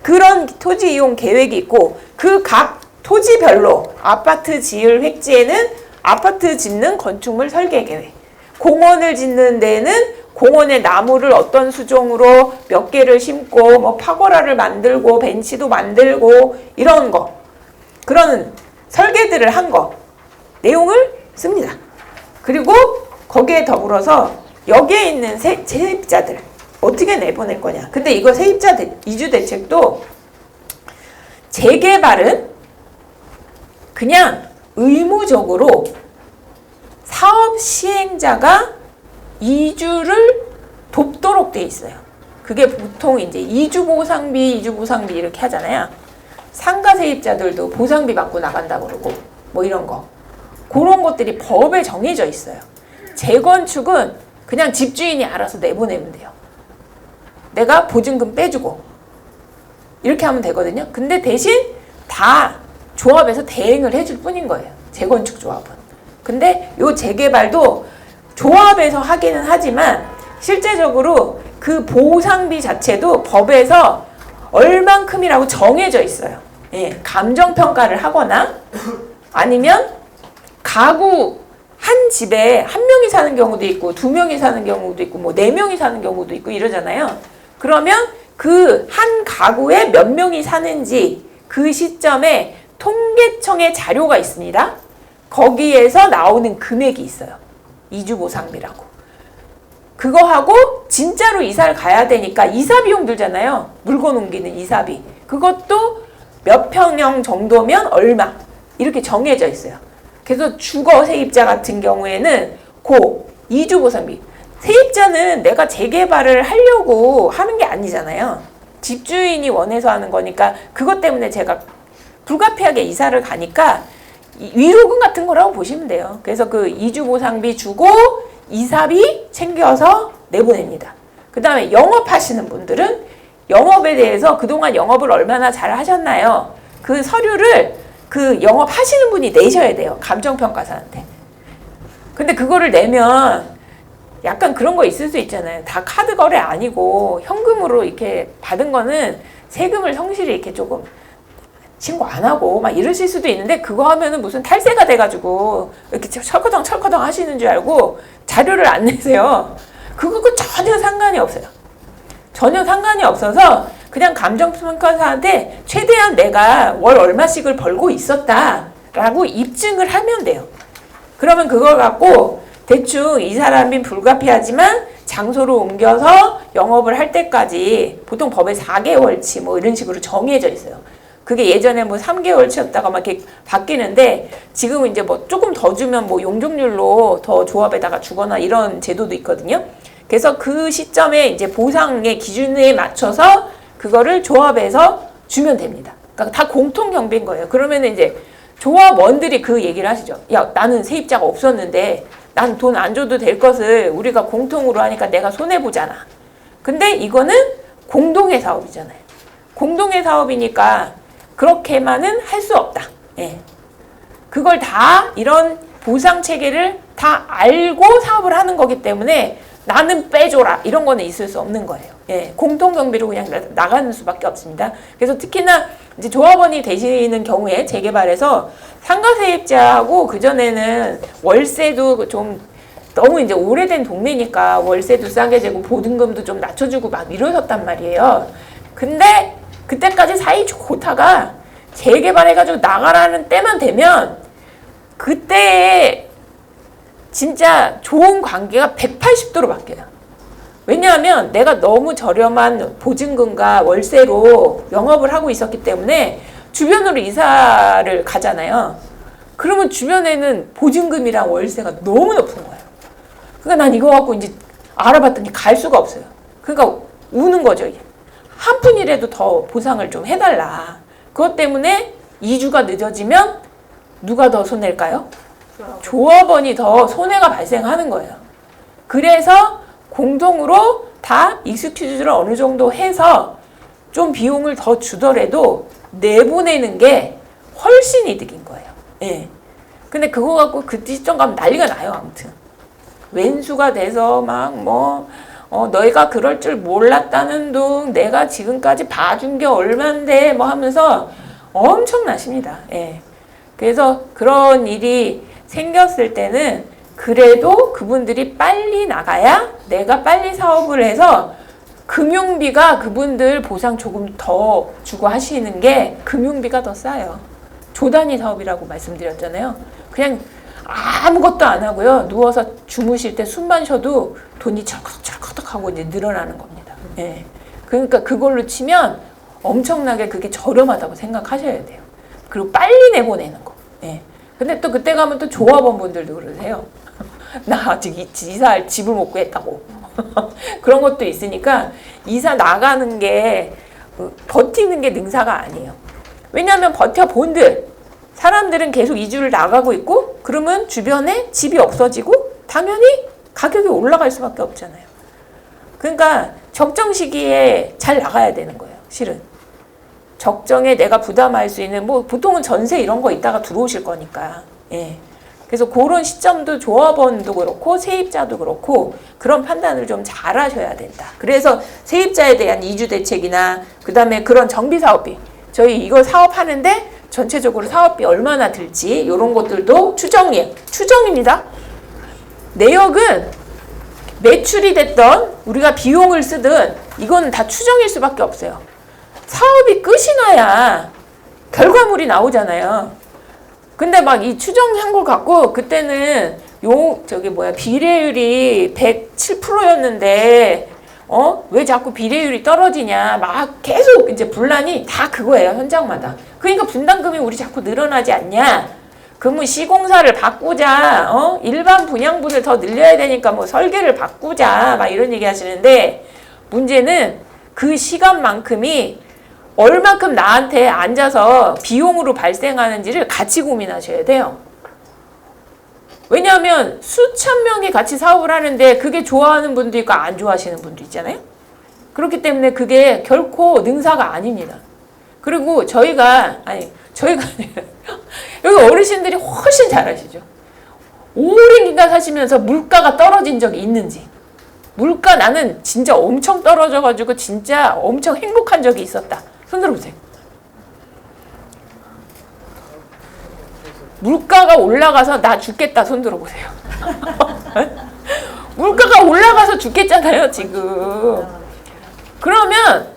그런 토지 이용 계획이 있고 그 각 토지별로 아파트 지을 획지에는 아파트 짓는 건축물 설계 계획, 공원을 짓는 데는 공원의 나무를 어떤 수종으로 몇 개를 심고 뭐 파고라를 만들고 벤치도 만들고 이런 거 그런 설계들을 한 거 내용을 씁니다. 그리고 거기에 더불어서 여기에 있는 세입자들 어떻게 내보낼 거냐. 근데 이거 세입자 이주 대책도 재개발은 그냥 의무적으로 사업 시행자가 이주를 돕도록 돼 있어요. 그게 보통 이제 이주보상비 이렇게 하잖아요. 상가 세입자들도 보상비 받고 나간다 그러고 뭐 이런 거. 그런 것들이 법에 정해져 있어요. 재건축은 그냥 집주인이 알아서 내보내면 돼요. 내가 보증금 빼주고 이렇게 하면 되거든요. 근데 대신 다 조합에서 대행을 해줄 뿐인 거예요. 재건축 조합은. 근데 요 재개발도 조합에서 하기는 하지만 실제적으로 그 보상비 자체도 법에서 얼만큼이라고 정해져 있어요. 예, 감정평가를 하거나 아니면 가구 한 집에 한 명이 사는 경우도 있고 2명이 사는 경우도 있고 뭐 4명이 사는 경우도 있고 이러잖아요. 그러면 그 한 가구에 몇 명이 사는지 그 시점에 통계청의 자료가 있습니다. 거기에서 나오는 금액이 있어요. 이주보상비라고. 그거 하고 진짜로 이사를 가야 되니까 이사 비용 들잖아요. 물건 옮기는 이사비. 그것도 몇 평형 정도면 얼마 이렇게 정해져 있어요. 그래서 주거 세입자 같은 경우에는 고 이주보상비. 세입자는 내가 재개발을 하려고 하는 게 아니잖아요. 집주인이 원해서 하는 거니까 그것 때문에 제가 불가피하게 이사를 가니까 위로금 같은 거라고 보시면 돼요. 그래서 그 이주보상비 주고 이사비 챙겨서 내보냅니다. 그 다음에 영업하시는 분들은 영업에 대해서 그동안 영업을 얼마나 잘 하셨나요? 그 서류를 그 영업하시는 분이 내셔야 돼요. 감정평가사한테. 근데 그거를 내면 약간 그런 거 있을 수 있잖아요. 다 카드 거래 아니고 현금으로 이렇게 받은 거는 세금을 성실히 이렇게 조금 신고 안 하고 막 이러실 수도 있는데 그거 하면은 무슨 탈세가 돼가지고 이렇게 철커덩 하시는 줄 알고 자료를 안 내세요. 그거 전혀 상관이 없어요. 전혀 상관이 없어서 그냥 감정평가사한테 최대한 내가 월 얼마씩을 벌고 있었다라고 입증을 하면 돼요. 그러면 그걸 갖고 대충 이 사람이 불가피하지만 장소로 옮겨서 영업을 할 때까지 보통 법에 4개월치 뭐 이런 식으로 정해져 있어요. 그게 예전에 뭐 3개월치였다가 막 이렇게 바뀌는데 지금은 이제 뭐 조금 더 주면 뭐 용적률로 더 조합에다가 주거나 이런 제도도 있거든요. 그래서 그 시점에 이제 보상의 기준에 맞춰서 그거를 조합에서 주면 됩니다. 그러니까 다 공통 경비인 거예요. 그러면 이제 조합원들이 그 얘기를 하시죠. 야, 나는 세입자가 없었는데 난 돈 안 줘도 될 것을 우리가 공통으로 하니까 내가 손해보잖아. 근데 이거는 공동의 사업이잖아요. 공동의 사업이니까 그렇게만은 할 수 없다. 예. 그걸 다 이런 보상 체계를 다 알고 사업을 하는 거기 때문에 나는 빼줘라 이런 거는 있을 수 없는 거예요. 예. 공통 경비로 그냥 나가는 수밖에 없습니다. 그래서 특히나 이제 조합원이 되시는 경우에 재개발에서 상가 세입자하고 그전에는 월세도 좀 너무 이제 오래된 동네니까 월세도 싸게 재고 보증금도 좀 낮춰주고 막 이러셨단 말이에요. 근데 그때까지 사이 좋다가 재개발해가지고 나가라는 때만 되면 그때 진짜 좋은 관계가 180도로 바뀌어요. 왜냐하면 내가 너무 저렴한 보증금과 월세로 영업을 하고 있었기 때문에 주변으로 이사를 가잖아요. 그러면 주변에는 보증금이랑 월세가 너무 높은 거예요. 그러니까 난 이거 갖고 이제 알아봤더니 갈 수가 없어요. 그러니까 우는 거죠. 한 푼이라도 더 보상을 좀 해달라. 그것 때문에 이주가 늦어지면 누가 더 손해일까요? 조합원이 더 손해가 발생하는 거예요. 그래서 공동으로 다 익스큐즈를 어느 정도 해서 좀 비용을 더 주더라도 내보내는 게 훨씬 이득인 거예요. 예. 근데 그거 갖고 그 시점 가면 난리가 나요. 아무튼 왼수가 돼서 막 너희가 그럴 줄 몰랐다는 둥, 내가 지금까지 봐준 게 얼만데 뭐 하면서 엄청나십니다. 예. 그래서 그런 일이 생겼을 때는 그래도 그분들이 빨리 나가야 내가 빨리 사업을 해서 금융비가 그분들 보상 조금 더 주고 하시는 게 금융비가 더 싸요. 조단위 사업이라고 말씀드렸잖아요. 그냥 아무것도 안 하고요. 누워서 주무실 때 숨만 쉬어도 돈이 철컥철컥 하고 이제 늘어나는 겁니다. 예. 그러니까 그걸로 치면 엄청나게 그게 저렴하다고 생각하셔야 돼요. 그리고 빨리 내보내는 거. 예. 근데 또 그때 가면 또 조합원 분들도 그러세요. 나 아직 이사할 집을 못 구했다고. 그런 것도 있으니까 이사 나가는 게 버티는 게 능사가 아니에요. 왜냐하면 버텨본들 사람들은 계속 이주를 나가고 있고 그러면 주변에 집이 없어지고 당연히 가격이 올라갈 수밖에 없잖아요. 그러니까 적정 시기에 잘 나가야 되는 거예요. 실은. 적정에 내가 부담할 수 있는 뭐 보통은 전세 이런 거 있다가 들어오실 거니까. 예. 그래서 그런 시점도 조합원도 그렇고 세입자도 그렇고 그런 판단을 좀 잘 하셔야 된다. 그래서 세입자에 대한 이주 대책이나 그다음에 그런 정비 사업비 저희 이거 사업하는데 전체적으로 사업비 얼마나 들지 이런 것들도 추정입니다. 내역은 매출이 됐던 우리가 비용을 쓰든 이건 다 추정일 수밖에 없어요. 사업이 끝이 나야 결과물이 나오잖아요. 근데 막 이 추정한 걸 갖고 그때는 비례율이 107%였는데 왜 자꾸 비례율이 떨어지냐 막 계속 이제 분란이 다 그거예요. 현장마다. 그러니까 분담금이 우리 자꾸 늘어나지 않냐. 그러면 시공사를 바꾸자. 일반 분양분을 더 늘려야 되니까 뭐 설계를 바꾸자 막 이런 얘기 하시는데 문제는 그 시간만큼이 얼마큼 나한테 앉아서 비용으로 발생하는지를 같이 고민하셔야 돼요. 왜냐하면 수천 명이 같이 사업을 하는데 그게 좋아하는 분도 있고 안 좋아하시는 분도 있잖아요. 그렇기 때문에 그게 결코 능사가 아닙니다. 그리고 저희가 여기 어르신들이 훨씬 잘 아시죠. 오랜 기간 사시면서 물가가 떨어진 적이 있는지. 물가 나는 진짜 엄청 떨어져가지고 진짜 엄청 행복한 적이 있었다. 손 들어보세요. 물가가 올라가서 나 죽겠다. 손 들어보세요. 물가가 올라가서 죽겠잖아요, 지금. 그러면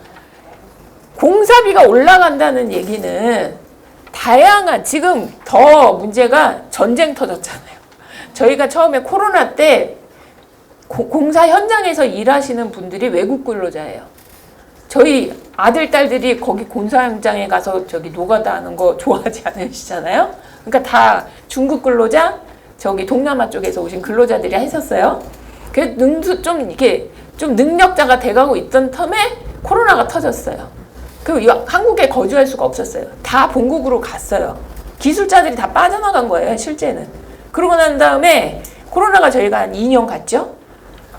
공사비가 올라간다는 얘기는 다양한, 지금 더 문제가 전쟁 터졌잖아요. 저희가 처음에 코로나 때 공사 현장에서 일하시는 분들이 외국 근로자예요. 저희 아들, 딸들이 거기 공사 현장에 가서 노가다 하는 거 좋아하지 않으시잖아요. 그러니까 다 중국 근로자, 동남아 쪽에서 오신 근로자들이 했었어요. 그래서 좀 능력자가 돼가고 있던 텀에 코로나가 터졌어요. 그리고 한국에 거주할 수가 없었어요. 다 본국으로 갔어요. 기술자들이 다 빠져나간 거예요, 실제는. 그러고 난 다음에 코로나가 저희가 한 2년 갔죠.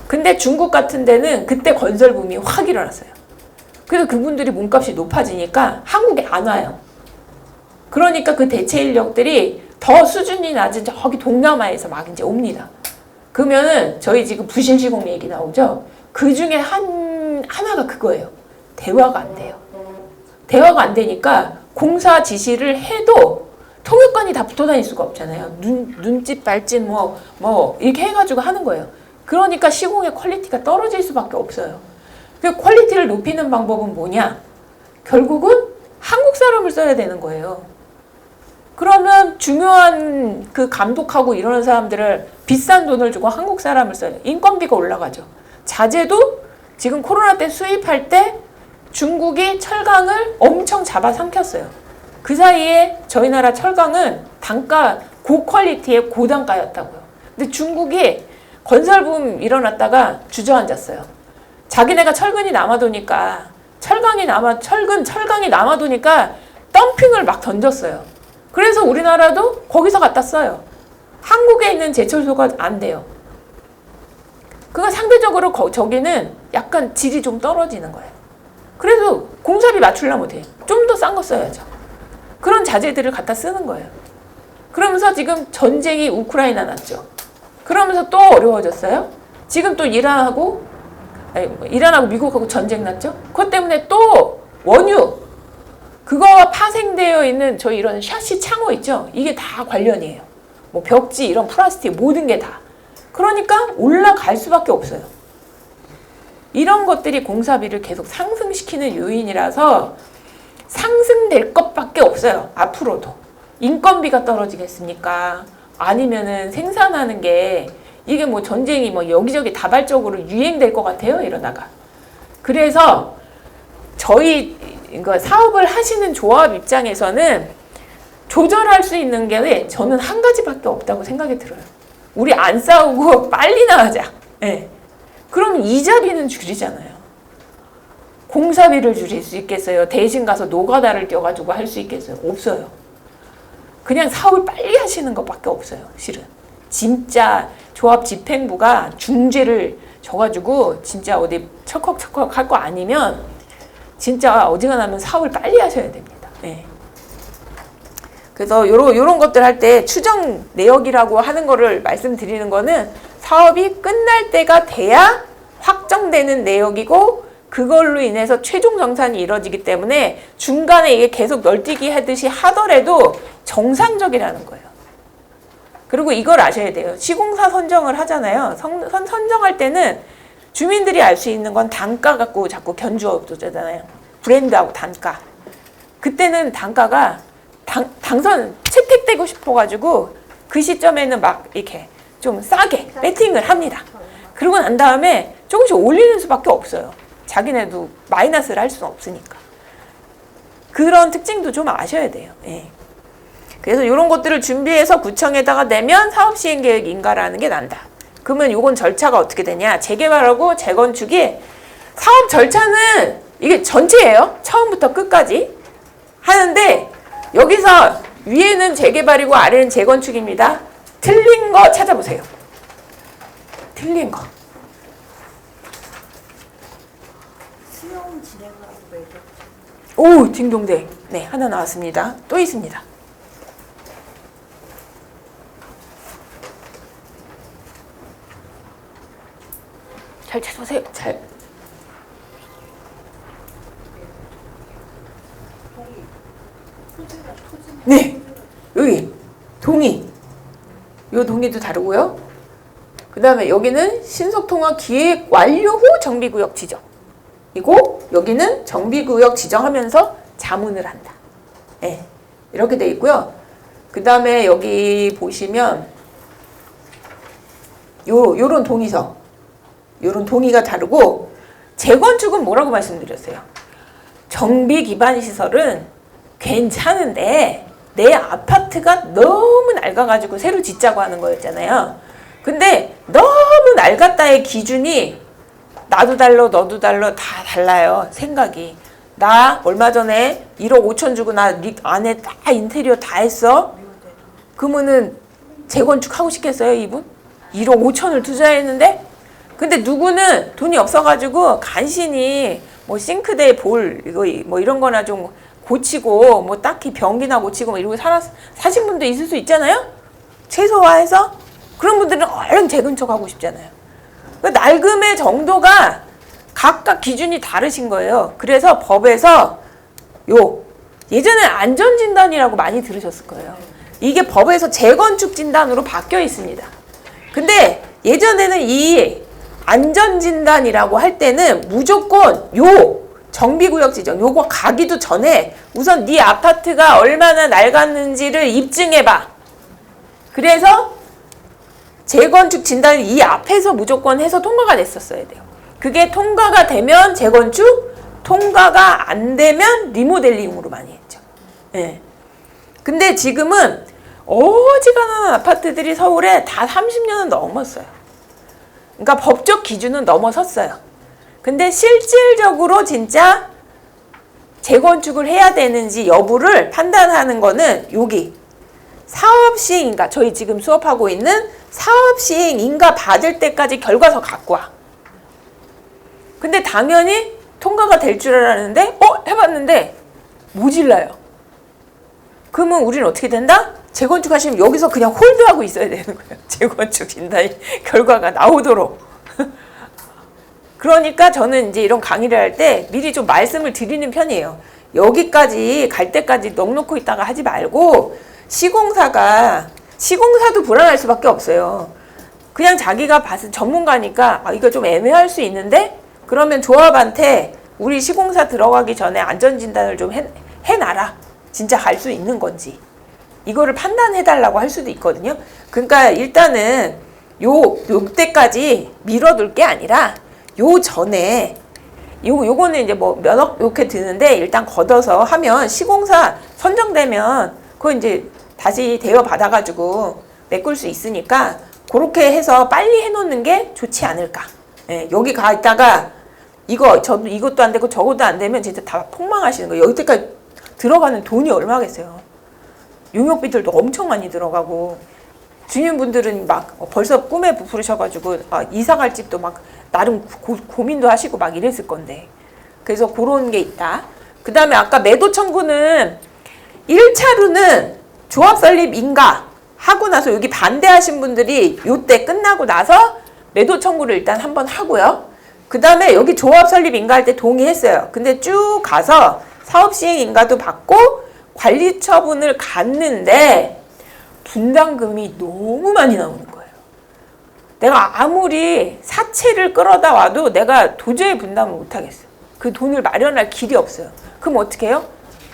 근데 중국 같은 데는 그때 건설붐이 확 일어났어요. 그래서 그분들이 몸값이 높아지니까 한국에 안 와요. 그러니까 그 대체 인력들이 더 수준이 낮은 저기 동남아에서 막 이제 옵니다. 그러면은 저희 지금 부실 시공 얘기 나오죠? 그 중에 하나가 그거예요. 대화가 안 돼요. 대화가 안 되니까 공사 지시를 해도 통역관이 다 붙어 다닐 수가 없잖아요. 눈짓, 발짓 이렇게 해가지고 하는 거예요. 그러니까 시공의 퀄리티가 떨어질 수밖에 없어요. 그 퀄리티를 높이는 방법은 뭐냐? 결국은 한국 사람을 써야 되는 거예요. 그러면 중요한 그 감독하고 이러는 사람들을 비싼 돈을 주고 한국 사람을 써요. 인건비가 올라가죠. 자재도 지금 코로나 때 수입할 때 중국이 철강을 엄청 잡아삼켰어요. 그 사이에 저희 나라 철강은 단가, 고퀄리티의 고단가였다고요. 근데 중국이 건설붐 일어났다가 주저앉았어요. 자기네가 철근이 남아도니까 철강이 남아도니까 덤핑을 막 던졌어요. 그래서 우리나라도 거기서 갖다 써요. 한국에 있는 제철소가 안 돼요. 그러니까 상대적으로 저기는 약간 질이 좀 떨어지는 거예요. 그래서 공사비 맞추려면 돼요. 좀 더 싼 거 써야죠. 그런 자재들을 갖다 쓰는 거예요. 그러면서 지금 전쟁이 우크라이나 났죠. 그러면서 또 어려워졌어요. 지금 또 이란하고 미국하고 전쟁 났죠. 그것 때문에 또 원유, 그거와 파생되어 있는 저희 이런 샤시 창호 있죠. 이게 다 관련이에요. 뭐 벽지, 이런 플라스틱 모든 게 다. 그러니까 올라갈 수밖에 없어요. 이런 것들이 공사비를 계속 상승시키는 요인이라서 상승될 것밖에 없어요. 앞으로도. 인건비가 떨어지겠습니까? 아니면은 생산하는 게 이게 뭐 전쟁이 뭐 여기저기 다발적으로 유행될 것 같아요. 이러다가. 그래서 저희 사업을 하시는 조합 입장에서는 조절할 수 있는 게 저는 한 가지밖에 없다고 생각이 들어요. 우리 안 싸우고 빨리 나가자. 네. 그럼 이자비는 줄이잖아요. 공사비를 줄일 수 있겠어요? 대신 가서 노가다를 껴가지고 할 수 있겠어요? 없어요. 그냥 사업을 빨리 하시는 것밖에 없어요. 실은. 진짜 조합 집행부가 중죄를 져가지고 진짜 어디 척헉척헉 할 거 아니면 진짜 어지간하면 사업을 빨리 하셔야 됩니다. 네. 그래서 요런 것들 할 때 추정 내역이라고 하는 거를 말씀드리는 거는 사업이 끝날 때가 돼야 확정되는 내역이고 그걸로 인해서 최종 정산이 이루어지기 때문에 중간에 이게 계속 널뛰기 하듯이 하더라도 정상적이라는 거예요. 그리고 이걸 아셔야 돼요. 시공사 선정을 하잖아요. 선정할 때는 주민들이 알 수 있는 건 단가 갖고 자꾸 견주어두잖아요. 브랜드하고 단가. 그때는 단가가 당선 채택되고 싶어가지고 그 시점에는 막 이렇게 좀 싸게 배팅을 합니다. 그러고 난 다음에 조금씩 올리는 수밖에 없어요. 자기네도 마이너스를 할 수는 없으니까. 그런 특징도 좀 아셔야 돼요. 예. 그래서 이런 것들을 준비해서 구청에다가 내면 사업시행계획 인가라는 게 난다. 그러면 이건 절차가 어떻게 되냐. 재개발하고 재건축이 사업 절차는 이게 전체예요. 처음부터 끝까지 하는데 여기서 위에는 재개발이고 아래는 재건축입니다. 틀린 거 찾아보세요. 틀린 거. 수용 진행하고 매력. 오, 딩동댕. 네, 하나 나왔습니다. 또 있습니다. 잘 찾아보세요. 잘. 네, 여기 동의. 요 동의도 다르고요. 그 다음에 여기는 신속통합 기획 완료 후 정비구역 지정. 이고 여기는 정비구역 지정하면서 자문을 한다. 네, 이렇게 돼 있고요. 그 다음에 여기 보시면 요런 동의서. 요런 동의가 다르고 재건축은 뭐라고 말씀드렸어요? 정비 기반 시설은 괜찮은데 내 아파트가 너무 낡아가지고 새로 짓자고 하는 거였잖아요. 근데 너무 낡았다의 기준이 나도 달라 너도 달라 다 달라요. 생각이. 나 얼마 전에 1억 5천 주고 나 안에 다 인테리어 다 했어. 그러면은 재건축 하고 싶겠어요 이분? 1억 5천을 투자했는데? 근데 누구는 돈이 없어가지고 간신히 뭐 싱크대 볼 이거 뭐 이런 거나 좀 고치고 뭐 딱히 변기나 고치고 뭐 이러고 사신 분도 있을 수 있잖아요. 최소화해서 그런 분들은 얼른 재건축하고 싶잖아요. 그 낡음의 정도가 각각 기준이 다르신 거예요. 그래서 법에서 예전에 안전진단이라고 많이 들으셨을 거예요. 이게 법에서 재건축 진단으로 바뀌어 있습니다. 근데 예전에는 이 안전진단이라고 할 때는 무조건 정비구역 지정 요거 가기도 전에 우선 네 아파트가 얼마나 낡았는지를 입증해봐. 그래서 재건축 진단을 이 앞에서 무조건 해서 통과가 됐었어야 돼요. 그게 통과가 되면 재건축, 통과가 안 되면 리모델링으로 많이 했죠. 예. 근데 지금은 어지간한 아파트들이 서울에 다 30년은 넘었어요. 그러니까 법적 기준은 넘어섰어요. 근데 실질적으로 진짜 재건축을 해야 되는지 여부를 판단하는 거는 여기 사업시행인가, 저희 지금 수업하고 있는 사업시행인가 받을 때까지 결과서 갖고 와. 근데 당연히 통과가 될 줄 알았는데 해봤는데 모질라요. 그러면 우리는 어떻게 된다? 재건축 하시면 여기서 그냥 홀드하고 있어야 되는 거예요. 재건축 진단이 결과가 나오도록. 그러니까 저는 이제 이런 강의를 할 때 미리 좀 말씀을 드리는 편이에요. 여기까지 갈 때까지 넋놓고 있다가 하지 말고 시공사도 불안할 수밖에 없어요. 그냥 자기가 봐서 전문가니까 이거 좀 애매할 수 있는데 그러면 조합한테 우리 시공사 들어가기 전에 안전진단을 좀 해놔라. 진짜 갈 수 있는 건지. 이거를 판단해달라고 할 수도 있거든요. 그러니까 일단은 요때까지 미뤄둘 게 아니라 요 전에 요거는 이제 뭐 몇억 이렇게 드는데 일단 걷어서 하면 시공사 선정되면 그거 이제 다시 대여 받아가지고 메꿀 수 있으니까 그렇게 해서 빨리 해놓는 게 좋지 않을까. 예, 여기 가 있다가 이것도 안 되고 저것도 안 되면 진짜 다 폭망하시는 거예요. 여기까지 들어가는 돈이 얼마겠어요. 용역비들도 엄청 많이 들어가고 주민분들은 막 벌써 꿈에 부풀으셔가지고 이사 갈 집도 막 나름 고민도 하시고 막 이랬을 건데. 그래서 그런 게 있다. 그 다음에 아까 매도 청구는 1차로는 조합 설립 인가 하고 나서 여기 반대하신 분들이 요때 끝나고 나서 매도 청구를 일단 한번 하고요. 그 다음에 여기 조합 설립 인가할 때 동의했어요. 근데 쭉 가서 사업 시행 인가도 받고 관리 처분을 갔는데 분담금이 너무 많이 나오는 거예요. 내가 아무리 사채를 끌어다 와도 내가 도저히 분담을 못하겠어요. 그 돈을 마련할 길이 없어요. 그럼 어떻게 해요?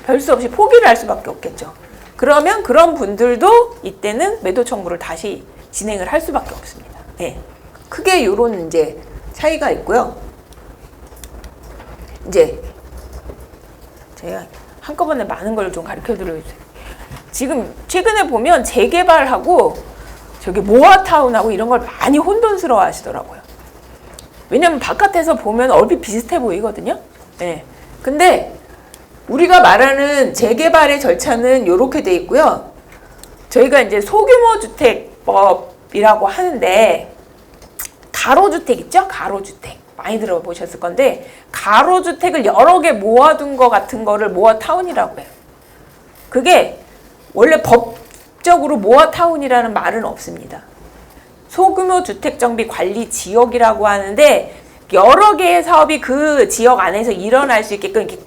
별 수 없이 포기를 할 수밖에 없겠죠. 그러면 그런 분들도 이때는 매도 청구를 다시 진행을 할 수밖에 없습니다. 네. 크게 요런 이제 차이가 있고요. 이제 제가 한꺼번에 많은 걸 좀 가르쳐 드려요. 지금 최근에 보면 재개발하고 저기 모아타운하고 이런 걸 많이 혼돈스러워 하시더라고요. 왜냐면 바깥에서 보면 얼핏 비슷해 보이거든요. 네. 근데 우리가 말하는 재개발의 절차는 이렇게 돼 있고요. 저희가 이제 소규모 주택법이라고 하는데 가로주택 있죠? 가로주택. 많이 들어보셨을 건데 가로주택을 여러 개 모아둔 거 같은 거를 모아타운이라고 해요. 그게 원래 법적으로 모아타운이라는 말은 없습니다. 소규모 주택정비관리 지역이라고 하는데 여러 개의 사업이 그 지역 안에서 일어날 수 있게끔 이렇게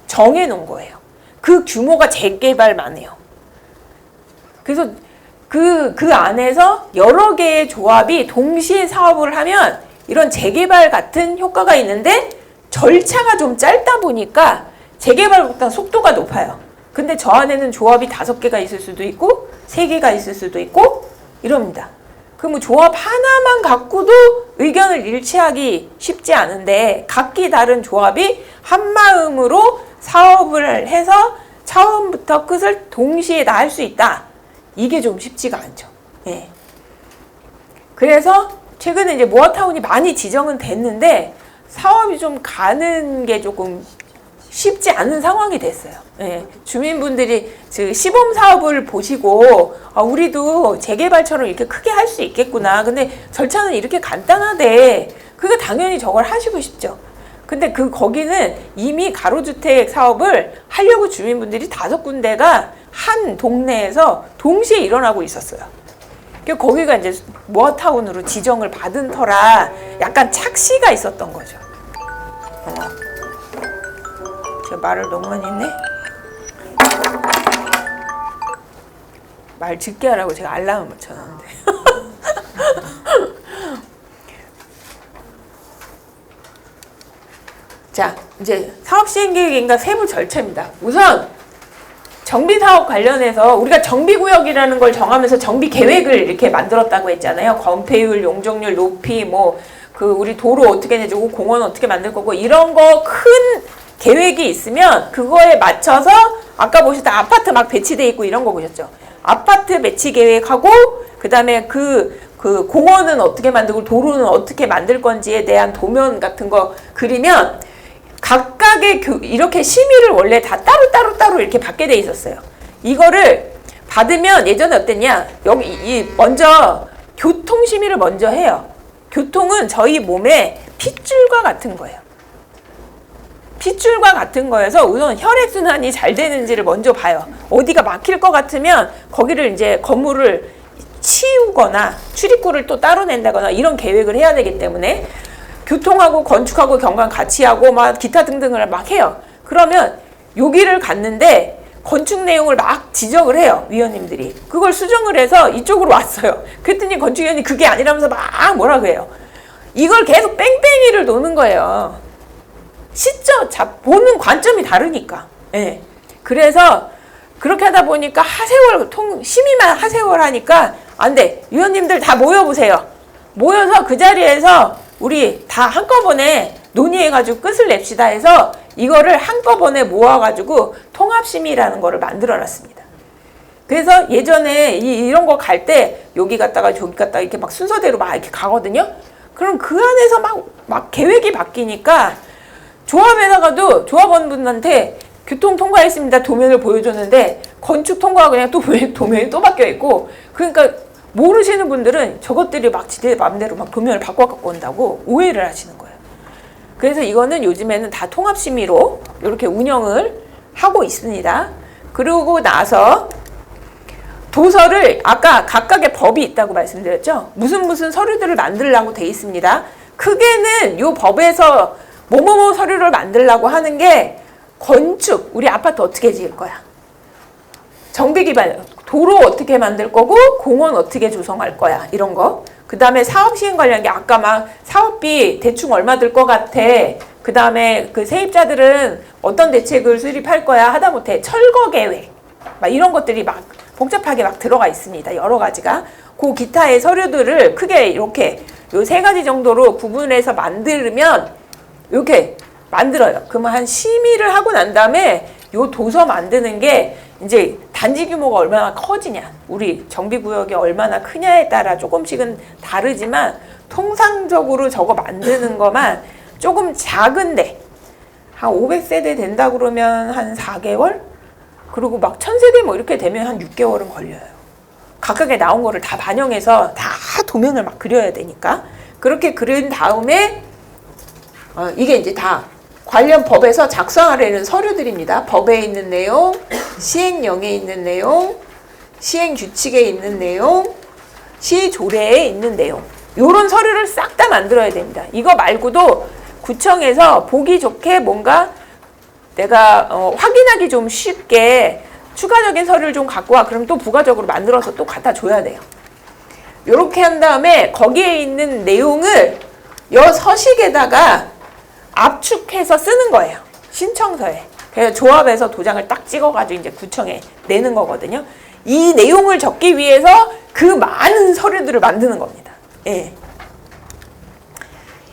정해놓은 거예요. 그 규모가 재개발만 해요. 그래서 그 안에서 여러 개의 조합이 동시에 사업을 하면 이런 재개발 같은 효과가 있는데 절차가 좀 짧다 보니까 재개발보다 속도가 높아요. 근데 저 안에는 조합이 5개가 있을 수도 있고 3개가 있을 수도 있고 이럽니다. 그럼 조합 하나만 갖고도 의견을 일치하기 쉽지 않은데 각기 다른 조합이 한마음으로 사업을 해서 처음부터 끝을 동시에 다 할 수 있다. 이게 좀 쉽지가 않죠. 예. 그래서 최근에 이제 모아타운이 많이 지정은 됐는데 사업이 좀 가는 게 조금 쉽지 않은 상황이 됐어요. 예. 주민분들이 시범 사업을 보시고 우리도 재개발처럼 이렇게 크게 할 수 있겠구나. 근데 절차는 이렇게 간단하대. 그게 당연히 저걸 하시고 싶죠. 근데 거기는 이미 가로주택 사업을 하려고 주민분들이 5군데가 한 동네에서 동시에 일어나고 있었어요. 거기가 이제 모아타운으로 지정을 받은 터라 약간 착시가 있었던 거죠. 제가 말을 너무 많이 했네. 말 듣게 하라고 제가 알람을 맞춰놨는데. 자, 이제 사업시행계획인가 세부 절차입니다. 우선 정비사업 관련해서 우리가 정비구역이라는 걸 정하면서 정비계획을 이렇게 만들었다고 했잖아요. 건폐율, 용적률 높이, 우리 도로 어떻게 내주고 공원 어떻게 만들 거고 이런 거 큰 계획이 있으면 그거에 맞춰서 아까 보셨던 아파트 막 배치돼 있고 이런 거 보셨죠? 아파트 배치 계획하고 그다음에 그 공원은 어떻게 만들고 도로는 어떻게 만들 건지에 대한 도면 같은 거 그리면 각각의 이렇게 심의를 원래 다 따로 이렇게 받게 돼 있었어요. 이거를 받으면 예전에 어땠냐? 여기 먼저 교통 심의를 먼저 해요. 교통은 저희 몸에 핏줄과 같은 거예요. 핏줄과 같은 거여서 우선 혈액순환이 잘 되는지를 먼저 봐요. 어디가 막힐 것 같으면 거기를 이제 건물을 치우거나 출입구를 또 따로 낸다거나 이런 계획을 해야 되기 때문에 교통하고 건축하고 경관 같이 하고 막 기타 등등을 막 해요. 그러면 여기를 갔는데 건축 내용을 막 지적을 해요. 위원님들이. 그걸 수정을 해서 이쪽으로 왔어요. 그랬더니 건축위원이 그게 아니라면서 막 뭐라고 해요. 이걸 계속 뺑뺑이를 도는 거예요. 시점 보는 관점이 다르니까. 예. 그래서 그렇게 하다 보니까 하세월 심의만 하세월 하니까 안 돼. 위원님들 다 모여보세요. 모여서 그 자리에서 우리 다 한꺼번에 논의해가지고 끝을 냅시다 해서 이거를 한꺼번에 모아가지고 통합심의라는 거를 만들어놨습니다. 그래서 예전에 이런 거 갈 때 여기 갔다가 저기 갔다가 이렇게 막 순서대로 막 이렇게 가거든요. 그럼 그 안에서 막 계획이 바뀌니까 조합에다가도 조합원분한테 교통 통과했습니다 도면을 보여줬는데 건축 통과가 그냥 또 도면이 또 바뀌어 있고 그러니까 모르시는 분들은 저것들이 막 지대 마음대로 막 도면을 바꿔 갖고 온다고 오해를 하시는 거예요. 그래서 이거는 요즘에는 다 통합심의로 이렇게 운영을 하고 있습니다. 그러고 나서 도서를 아까 각각의 법이 있다고 말씀드렸죠. 무슨 서류들을 만들려고 돼 있습니다. 크게는 이 법에서 뭐뭐뭐 서류를 만들려고 하는 게 건축, 우리 아파트 어떻게 지을 거야? 정비기반, 도로 어떻게 만들 거고 공원 어떻게 조성할 거야? 이런 거. 그 다음에 사업 시행 관련 게 아까 막 사업비 대충 얼마 들 것 같아. 그 다음에 그 세입자들은 어떤 대책을 수립할 거야 하다 못해 철거 계획. 막 이런 것들이 막 복잡하게 막 들어가 있습니다. 여러 가지가. 그 기타의 서류들을 크게 이렇게 요 3가지 정도로 구분해서 만들면 이렇게 만들어요. 그러면 한 심의를 하고 난 다음에 요 도서 만드는 게 이제 단지 규모가 얼마나 커지냐, 우리 정비구역이 얼마나 크냐에 따라 조금씩은 다르지만 통상적으로 저거 만드는 것만 조금 작은데 한 500세대 된다 그러면 한 4개월? 그리고 막 1000세대 뭐 이렇게 되면 한 6개월은 걸려요. 각각에 나온 거를 다 반영해서 다 도면을 막 그려야 되니까. 그렇게 그린 다음에 이게 이제 다 관련 법에서 작성하려는 서류들입니다. 법에 있는 내용, 시행령에 있는 내용, 시행규칙에 있는 내용, 시조례에 있는 내용. 요런 서류를 싹 다 만들어야 됩니다. 이거 말고도 구청에서 보기 좋게 뭔가 내가 확인하기 좀 쉽게 추가적인 서류를 좀 갖고 와. 그럼 또 부가적으로 만들어서 또 갖다 줘야 돼요. 요렇게 한 다음에 거기에 있는 내용을 요 서식에다가 압축해서 쓰는 거예요. 신청서에. 그래서 조합에서 도장을 딱 찍어가지고 이제 구청에 내는 거거든요. 이 내용을 적기 위해서 그 많은 서류들을 만드는 겁니다. 예.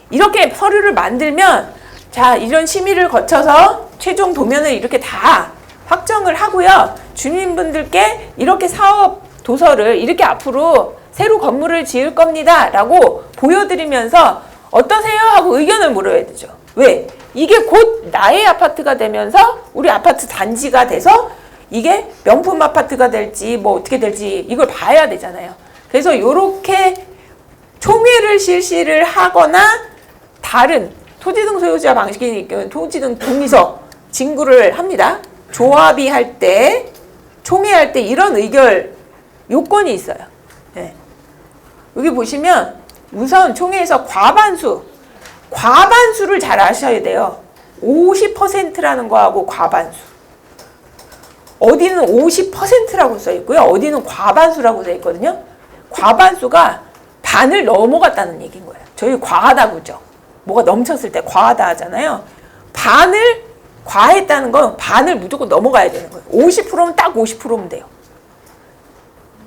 이렇게 서류를 만들면 자, 이런 심의를 거쳐서 최종 도면을 이렇게 다 확정을 하고요. 주민분들께 이렇게 사업 도서를 이렇게 앞으로 새로 건물을 지을 겁니다 라고 보여드리면서 어떠세요? 하고 의견을 물어야 되죠. 왜? 이게 곧 나의 아파트가 되면서 우리 아파트 단지가 돼서 이게 명품 아파트가 될지 뭐 어떻게 될지 이걸 봐야 되잖아요. 그래서 이렇게 총회를 실시를 하거나 다른 토지등 소유자 방식이 토지등 동의서 진구를 합니다. 조합이 할 때, 총회할 때 이런 의결 요건이 있어요. 네. 여기 보시면 우선 총회에서 과반수를 잘 아셔야 돼요. 50%라는 거하고 과반수. 어디는 50%라고 써 있고요. 어디는 과반수라고 써 있거든요. 과반수가 반을 넘어갔다는 얘기인 거예요. 저희 과하다고 그러죠. 뭐가 넘쳤을 때 과하다 하잖아요. 반을 과했다는 건 반을 무조건 넘어가야 되는 거예요. 50%면 딱 50%면 돼요.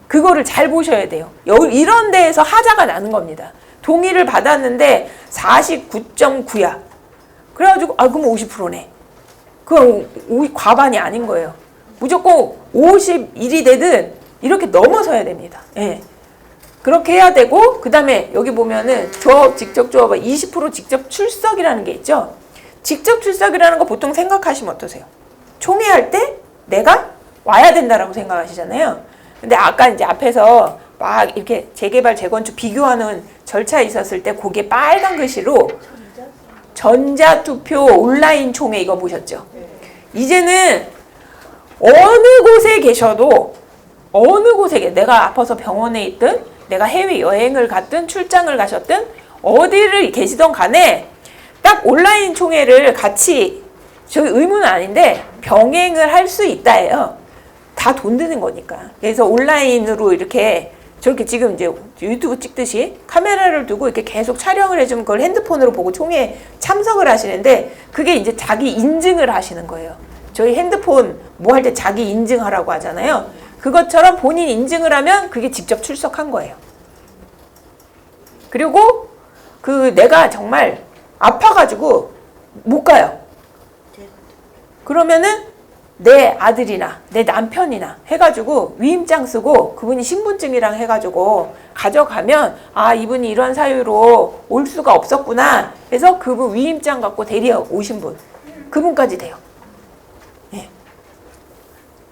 그거를 잘 보셔야 돼요. 이런 데에서 하자가 나는 겁니다. 동의를 받았는데 49.9야. 그래가지고 그럼 50%네. 그건 과반이 아닌 거예요. 무조건 51이 되든 이렇게 넘어서야 됩니다. 예. 그렇게 해야 되고, 그 다음에 여기 보면은 조업, 직접 조업은 20% 직접 출석이라는 게 있죠. 직접 출석이라는 거 보통 생각하시면 어떠세요? 총회할 때 내가 와야 된다라고 생각하시잖아요. 근데 아까 이제 앞에서 막 이렇게 재개발, 재건축 비교하는 절차 있었을 때 그게 빨간 글씨로 전자투표 온라인 총회 이거 보셨죠? 이제는 어느 곳에 계셔도 어느 곳에 내가 아파서 병원에 있든 내가 해외여행을 갔든 출장을 가셨든 어디를 계시던 간에 딱 온라인 총회를 같이 저희 의무는 아닌데 병행을 할 수 있다예요. 다 돈 드는 거니까. 그래서 온라인으로 이렇게 저렇게 지금 이제 유튜브 찍듯이 카메라를 두고 이렇게 계속 촬영을 해주면 그걸 핸드폰으로 보고 총회에 참석을 하시는데 그게 이제 자기 인증을 하시는 거예요. 저희 핸드폰 뭐 할 때 자기 인증하라고 하잖아요. 그것처럼 본인 인증을 하면 그게 직접 출석한 거예요. 그리고 내가 정말 아파가지고 못 가요. 그러면은 내 아들이나 내 남편이나 해가지고 위임장 쓰고 그분이 신분증이랑 해가지고 가져가면 이분이 이런 사유로 올 수가 없었구나 해서 그분 위임장 갖고 대리해 오신 분 그분까지 돼요. 예.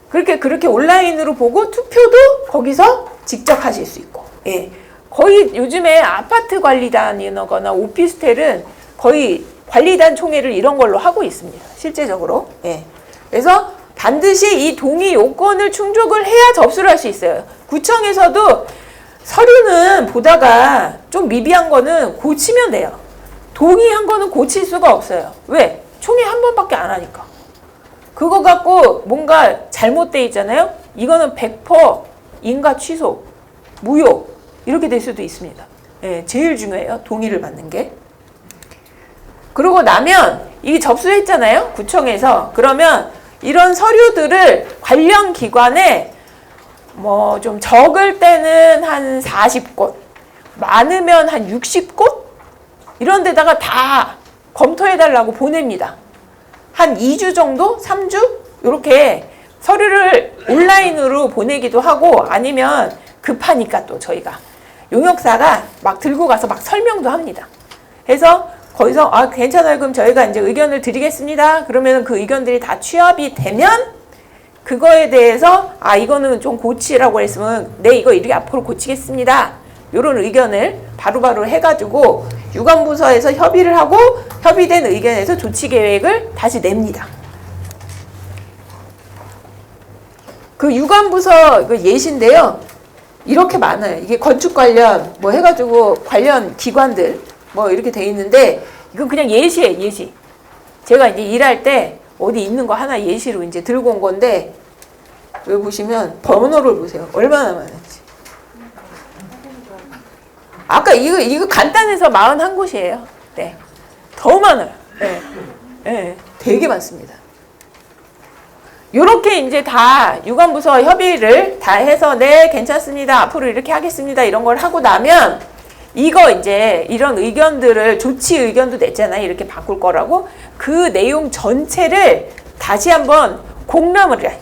그렇게 온라인으로 보고 투표도 거기서 직접 하실 수 있고. 예. 거의 요즘에 아파트 관리단이거나 오피스텔은 거의 관리단 총회를 이런 걸로 하고 있습니다. 실제적으로. 예. 그래서 반드시 이 동의 요건을 충족을 해야 접수를 할 수 있어요. 구청에서도 서류는 보다가 좀 미비한 거는 고치면 돼요. 동의한 거는 고칠 수가 없어요. 왜? 총회 한 번밖에 안 하니까. 그거 갖고 뭔가 잘못돼 있잖아요. 이거는 100% 인가 취소, 무효 이렇게 될 수도 있습니다. 예, 제일 중요해요. 동의를 받는 게. 그러고 나면 이 접수했잖아요. 구청에서. 그러면 이런 서류들을 관련 기관에 뭐 좀 적을 때는 한 40곳, 많으면 한 60곳 이런 데다가 다 검토해달라고 보냅니다. 한 2주 정도? 3주? 이렇게 서류를 온라인으로 보내기도 하고 아니면 급하니까 또 저희가 용역사가 막 들고 가서 막 설명도 합니다. 그래서 거기서 괜찮아요. 그럼 저희가 이제 의견을 드리겠습니다. 그러면 그 의견들이 다 취합이 되면 그거에 대해서 이거는 좀 고치라고 했으면 네 이거 이렇게 앞으로 고치겠습니다. 이런 의견을 바로바로 해가지고 유관부서에서 협의를 하고 협의된 의견에서 조치 계획을 다시 냅니다. 그 유관부서 예시인데요. 이렇게 많아요. 이게 건축 관련 뭐 해가지고 관련 기관들 뭐 이렇게 돼 있는데 이건 그냥 예시예요. 예시. 제가 이제 일할 때 어디 있는 거 하나 예시로 이제 들고 온 건데 여기 보시면 번호를 보세요. 얼마나 많은지. 아까 이거 간단해서 41곳이에요. 네. 더 많아요. 네. 네. 되게 많습니다. 요렇게 이제 다 유관부서 협의를 다 해서 네, 괜찮습니다. 앞으로 이렇게 하겠습니다. 이런 걸 하고 나면 이거 이제 이런 의견들을 조치 의견도 냈잖아요. 이렇게 바꿀 거라고. 그 내용 전체를 다시 한번 공람을 해.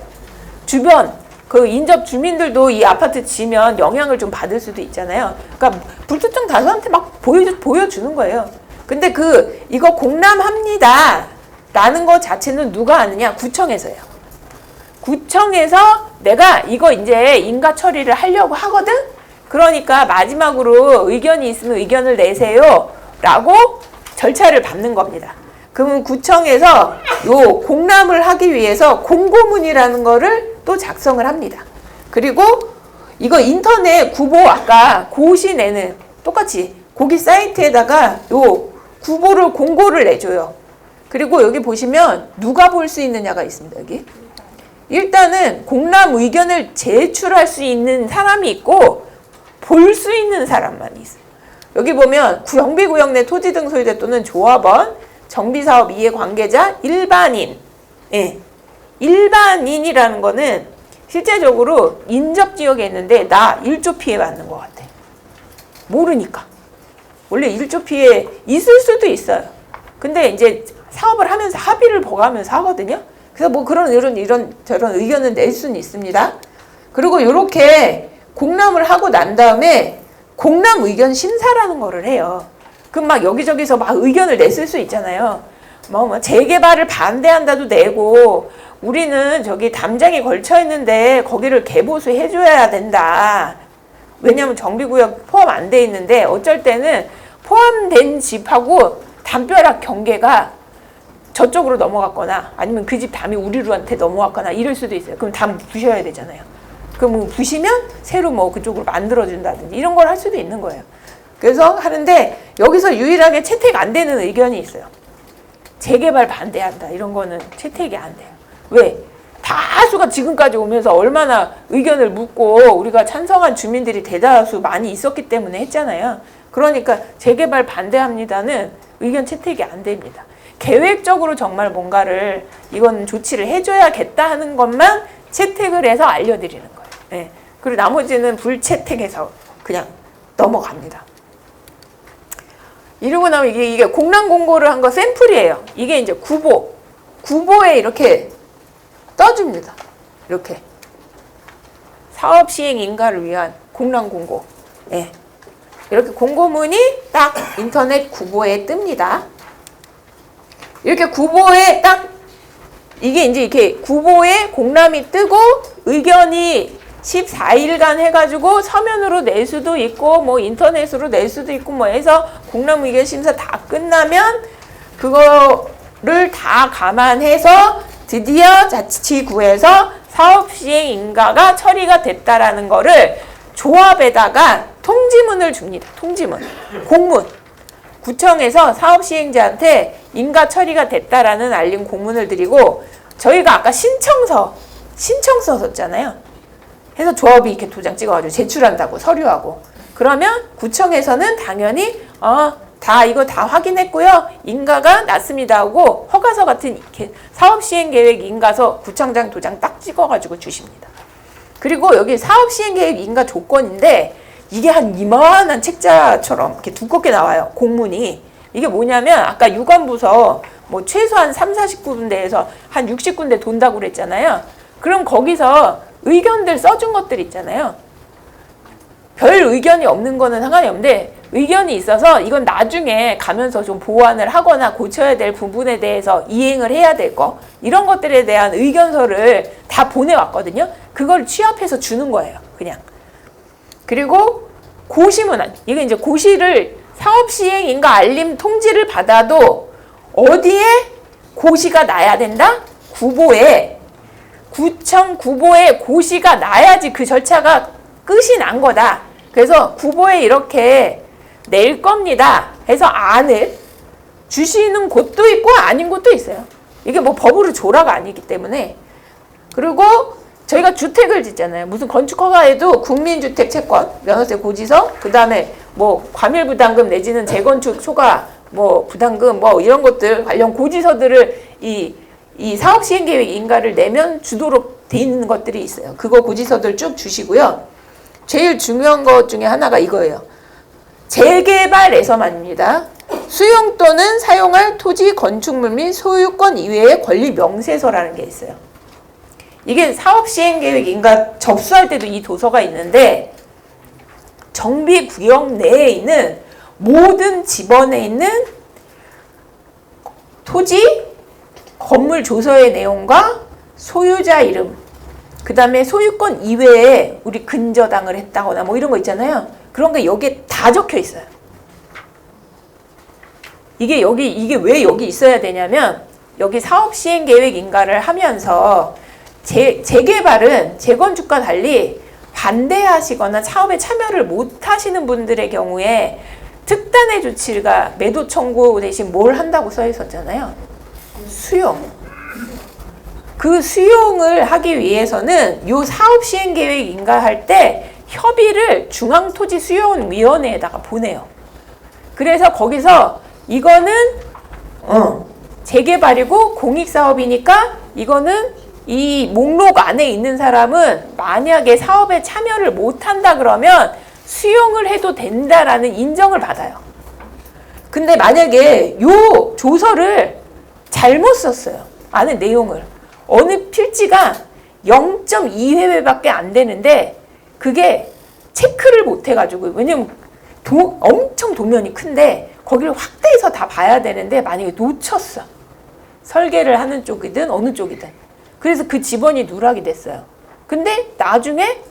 주변 그 인접 주민들도 이 아파트 지면 영향을 좀 받을 수도 있잖아요. 그러니까 불특정 다수한테 막 보여주는 거예요. 근데 이거 공람합니다. 라는 거 자체는 누가 하느냐? 구청에서요. 구청에서 내가 이거 이제 인가 처리를 하려고 하거든? 그러니까 마지막으로 의견이 있으면 의견을 내세요. 라고 절차를 밟는 겁니다. 그러면 구청에서 요 공람을 하기 위해서 공고문이라는 거를 또 작성을 합니다. 그리고 이거 인터넷 구보 아까 고시 내는 똑같이 거기 사이트에다가 요 구보를 공고를 내줘요. 그리고 여기 보시면 누가 볼 수 있느냐가 있습니다. 여기. 일단은 공람 의견을 제출할 수 있는 사람이 있고 볼 수 있는 사람만 있어요. 여기 보면 경비구역 내 토지 등 소유자 또는 조합원, 정비사업 이해관계자, 일반인. 예. 일반인이라는 거는 실제적으로 인접지역에 있는데 나 1조 피해 받는 것 같아. 모르니까. 원래 1조 피해 있을 수도 있어요. 근데 이제 사업을 하면서 합의를 보고하면서 하거든요. 그래서 뭐 그런 이런 저런 의견을 낼 수는 있습니다. 그리고 이렇게 공람을 하고 난 다음에 공람 의견 심사라는 거를 해요. 그럼 막 여기저기서 막 의견을 냈을 수 있잖아요. 뭐 재개발을 반대한다도 내고 우리는 저기 담장이 걸쳐 있는데 거기를 개보수 해줘야 된다. 왜냐하면 정비구역 포함 안 돼 있는데 어쩔 때는 포함된 집하고 담벼락 경계가 저쪽으로 넘어갔거나 아니면 그 집 담이 우리로한테 넘어갔거나 이럴 수도 있어요. 그럼 담 부셔야 되잖아요. 그럼 뭐 부시면 새로 뭐 그쪽으로 만들어준다든지 이런 걸 할 수도 있는 거예요. 그래서 하는데 여기서 유일하게 채택 안 되는 의견이 있어요. 재개발 반대한다. 이런 거는 채택이 안 돼요. 왜? 다수가 지금까지 오면서 얼마나 의견을 묻고 우리가 찬성한 주민들이 대다수 많이 있었기 때문에 했잖아요. 그러니까 재개발 반대합니다는 의견 채택이 안 됩니다. 계획적으로 정말 뭔가를 이건 조치를 해줘야겠다 하는 것만 채택을 해서 알려드리는 거예요. 네. 그리고 나머지는 불채택해서 그냥 넘어갑니다. 이러고 나면 이게 공람 공고를 한 거 샘플이에요. 이게 이제 구보에 이렇게 떠줍니다. 이렇게 사업 시행 인가를 위한 공람 공고. 네. 이렇게 공고문이 딱 인터넷 구보에 뜹니다. 이렇게 구보에 딱 이게 이제 이렇게 구보에 공람이 뜨고 의견이 14일간 해가지고 서면으로 낼 수도 있고 뭐 인터넷으로 낼 수도 있고 뭐 해서 공람 의견 심사 다 끝나면 그거를 다 감안해서 드디어 자치구에서 사업 시행 인가가 처리가 됐다라는 거를 조합에다가 통지문을 줍니다. 통지문, 공문. 구청에서 사업 시행자한테 인가 처리가 됐다라는 알림 공문을 드리고 저희가 아까 신청서 썼잖아요. 해서 조합이 이렇게 도장 찍어가지고 제출한다고 서류하고 그러면 구청에서는 당연히 이거 다 확인했고요. 인가가 났습니다 하고 허가서 같은 이렇게 사업 시행 계획 인가서 구청장 도장 딱 찍어가지고 주십니다. 그리고 여기 사업 시행 계획 인가 조건인데 이게 한 이만한 책자처럼 이렇게 두껍게 나와요. 공문이. 이게 뭐냐면 아까 유관부서 뭐 최소한 30-40군데에서 한 60군데 돈다고 그랬잖아요. 그럼 거기서 의견들 써준 것들 있잖아요. 별 의견이 없는 거는 상관이 없는데 의견이 있어서 이건 나중에 가면서 좀 보완을 하거나 고쳐야 될 부분에 대해서 이행을 해야 될 거 이런 것들에 대한 의견서를 다 보내왔거든요. 그걸 취합해서 주는 거예요. 그냥. 그리고 고시문안 이게 이제 고시를 사업 시행 인가 알림 통지를 받아도 어디에 고시가 나야 된다? 구보에 구청 구보에 고시가 나야지 그 절차가 끝이 난 거다. 그래서 구보에 이렇게 낼 겁니다. 해서 안을 주시는 곳도 있고 아닌 곳도 있어요. 이게 뭐 법으로 조라가 아니기 때문에. 그리고 저희가 주택을 짓잖아요. 무슨 건축허가에도 국민주택 채권, 면허세 고지서, 그 다음에 뭐 과밀부담금 내지는 재건축 초과 뭐 부담금 뭐 이런 것들 관련 고지서들을 이 사업 시행 계획 인가를 내면 주도록 돼 있는 것들이 있어요. 그거 고지서들 쭉 주시고요. 제일 중요한 것 중에 하나가 이거예요. 재개발에서만입니다. 수용 또는 사용할 토지, 건축물 및 소유권 이외의 권리 명세서라는 게 있어요. 이게 사업시행계획 인가 접수할 때도 이 도서가 있는데 정비구역 내에 있는 모든 지번에 있는 토지, 건물 조서의 내용과 소유자 이름, 그 다음에 소유권 이외에 우리 근저당을 했다거나 뭐 이런 거 있잖아요. 그런 게 여기에 다 적혀 있어요. 이게 왜 여기 있어야 되냐면 여기 사업시행계획 인가를 하면서 재개발은 재건축과 달리 반대하시거나 사업에 참여를 못 하시는 분들의 경우에 특단의 조치가 매도 청구 대신 뭘 한다고 써 있었잖아요. 수용. 그 수용을 하기 위해서는 요 사업 시행 계획 인가할 때 협의를 중앙토지수용위원회에다가 보내요. 그래서 거기서 이거는 재개발이고 공익사업이니까 이거는 이 목록 안에 있는 사람은 만약에 사업에 참여를 못한다 그러면 수용을 해도 된다라는 인정을 받아요. 근데 만약에 요 조서를 잘못 썼어요. 안에 내용을. 어느 필지가 0.2회밖에 안 되는데 그게 체크를 못 해가지고, 왜냐면 엄청 도면이 큰데 거기를 확대해서 다 봐야 되는데 만약에 놓쳤어. 설계를 하는 쪽이든 어느 쪽이든. 그래서 그 직원이 누락이 됐어요. 근데 나중에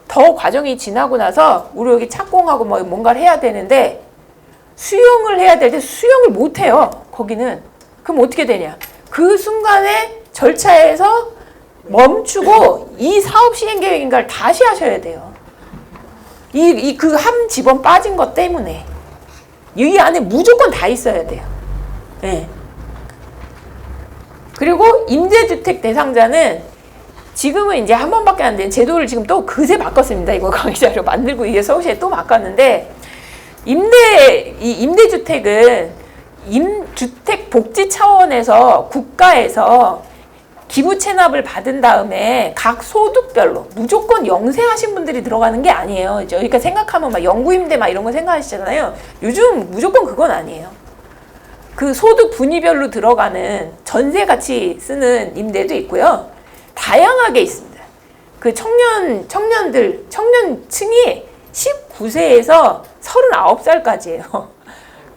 더 과정이 지나고 나서 우리 여기 착공하고 뭐 뭔가를 해야 되는데 수용을 해야 될 때 수용을 못 해요. 거기는. 그럼 어떻게 되냐? 그 순간에 절차에서 멈추고 이 사업 시행 계획인가를 다시 하셔야 돼요. 그 한 집원 빠진 것 때문에. 이 안에 무조건 다 있어야 돼요. 네. 그리고 임대주택 대상자는 지금은 이제 한 번밖에 안 된 제도를 지금 또 그새 바꿨습니다. 이거 강의자료 만들고 이게 서울시에 또 바꿨는데, 임대주택은 주택 복지 차원에서 국가에서 기부 체납을 받은 다음에 각 소득별로 무조건 영세하신 분들이 들어가는 게 아니에요. 저희가 생각하면 막 영구임대 막 이런 거 생각하시잖아요. 요즘 무조건 그건 아니에요. 그 소득 분위별로 들어가는 전세같이 쓰는 임대도 있고요. 다양하게 있습니다. 그 청년층이 19세에서 39살까지예요.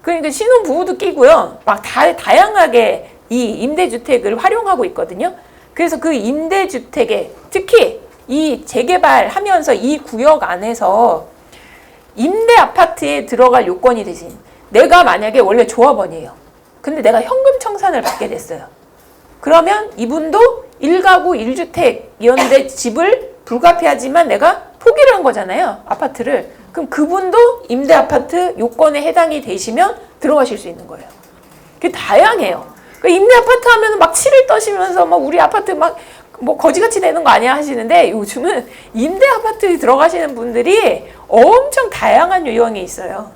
그러니까 신혼부부도 끼고요. 막 다양하게 이 임대주택을 활용하고 있거든요. 그래서 그 임대주택에 특히 이 재개발하면서 이 구역 안에서 임대아파트에 들어갈 요건이 대신 내가 만약에 원래 조합원이에요. 근데 내가 현금 청산을 받게 됐어요. 그러면 이분도 1가구 1주택이었는데 집을 불가피하지만 내가 포기를 한 거잖아요. 아파트를. 그럼 그분도 임대아파트 요건에 해당이 되시면 들어가실 수 있는 거예요. 그게 다양해요. 그러니까 임대아파트 하면 막 치를 떠시면서 막 우리 아파트 막 뭐 거지같이 되는 거 아니야 하시는데 요즘은 임대아파트에 들어가시는 분들이 엄청 다양한 유형이 있어요.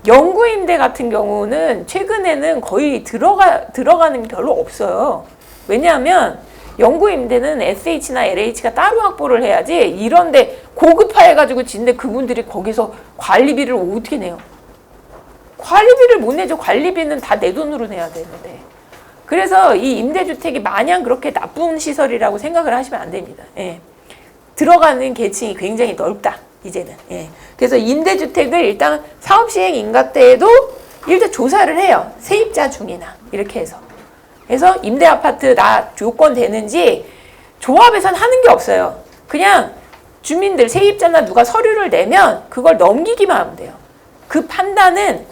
영구임대 같은 경우는 최근에는 거의 들어가는 게 별로 없어요. 왜냐하면 영구임대는 SH나 LH가 따로 확보를 해야지 이런데 고급화해가지고 짓는데 그분들이 거기서 관리비를 어떻게 내요? 관리비를 못 내죠. 관리비는 다 내 돈으로 내야 되는데. 그래서 이 임대주택이 마냥 그렇게 나쁜 시설이라고 생각을 하시면 안 됩니다. 예. 들어가는 계층이 굉장히 넓다. 이제는. 예. 그래서 임대주택을 일단 사업시행 인가 때에도 일단 조사를 해요. 세입자 중이나 이렇게 해서. 그래서 임대아파트 나 요건 되는지 조합에선 하는 게 없어요. 그냥 주민들 세입자나 누가 서류를 내면 그걸 넘기기만 하면 돼요. 그 판단은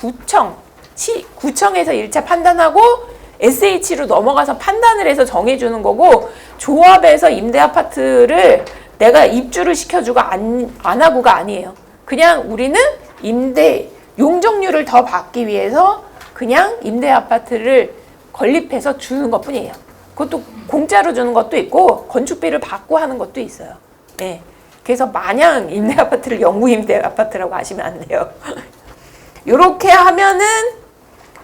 구청에서 1차 판단하고 SH로 넘어가서 판단을 해서 정해주는 거고, 조합에서 임대아파트를 내가 입주를 시켜주고 안 하고가 아니에요. 그냥 우리는 임대 용적률을 더 받기 위해서 그냥 임대아파트를 건립해서 주는 것 뿐이에요. 그것도 공짜로 주는 것도 있고 건축비를 받고 하는 것도 있어요. 네. 그래서 마냥 임대아파트를 영구임대아파트라고 하시면 안 돼요. 이렇게 하면은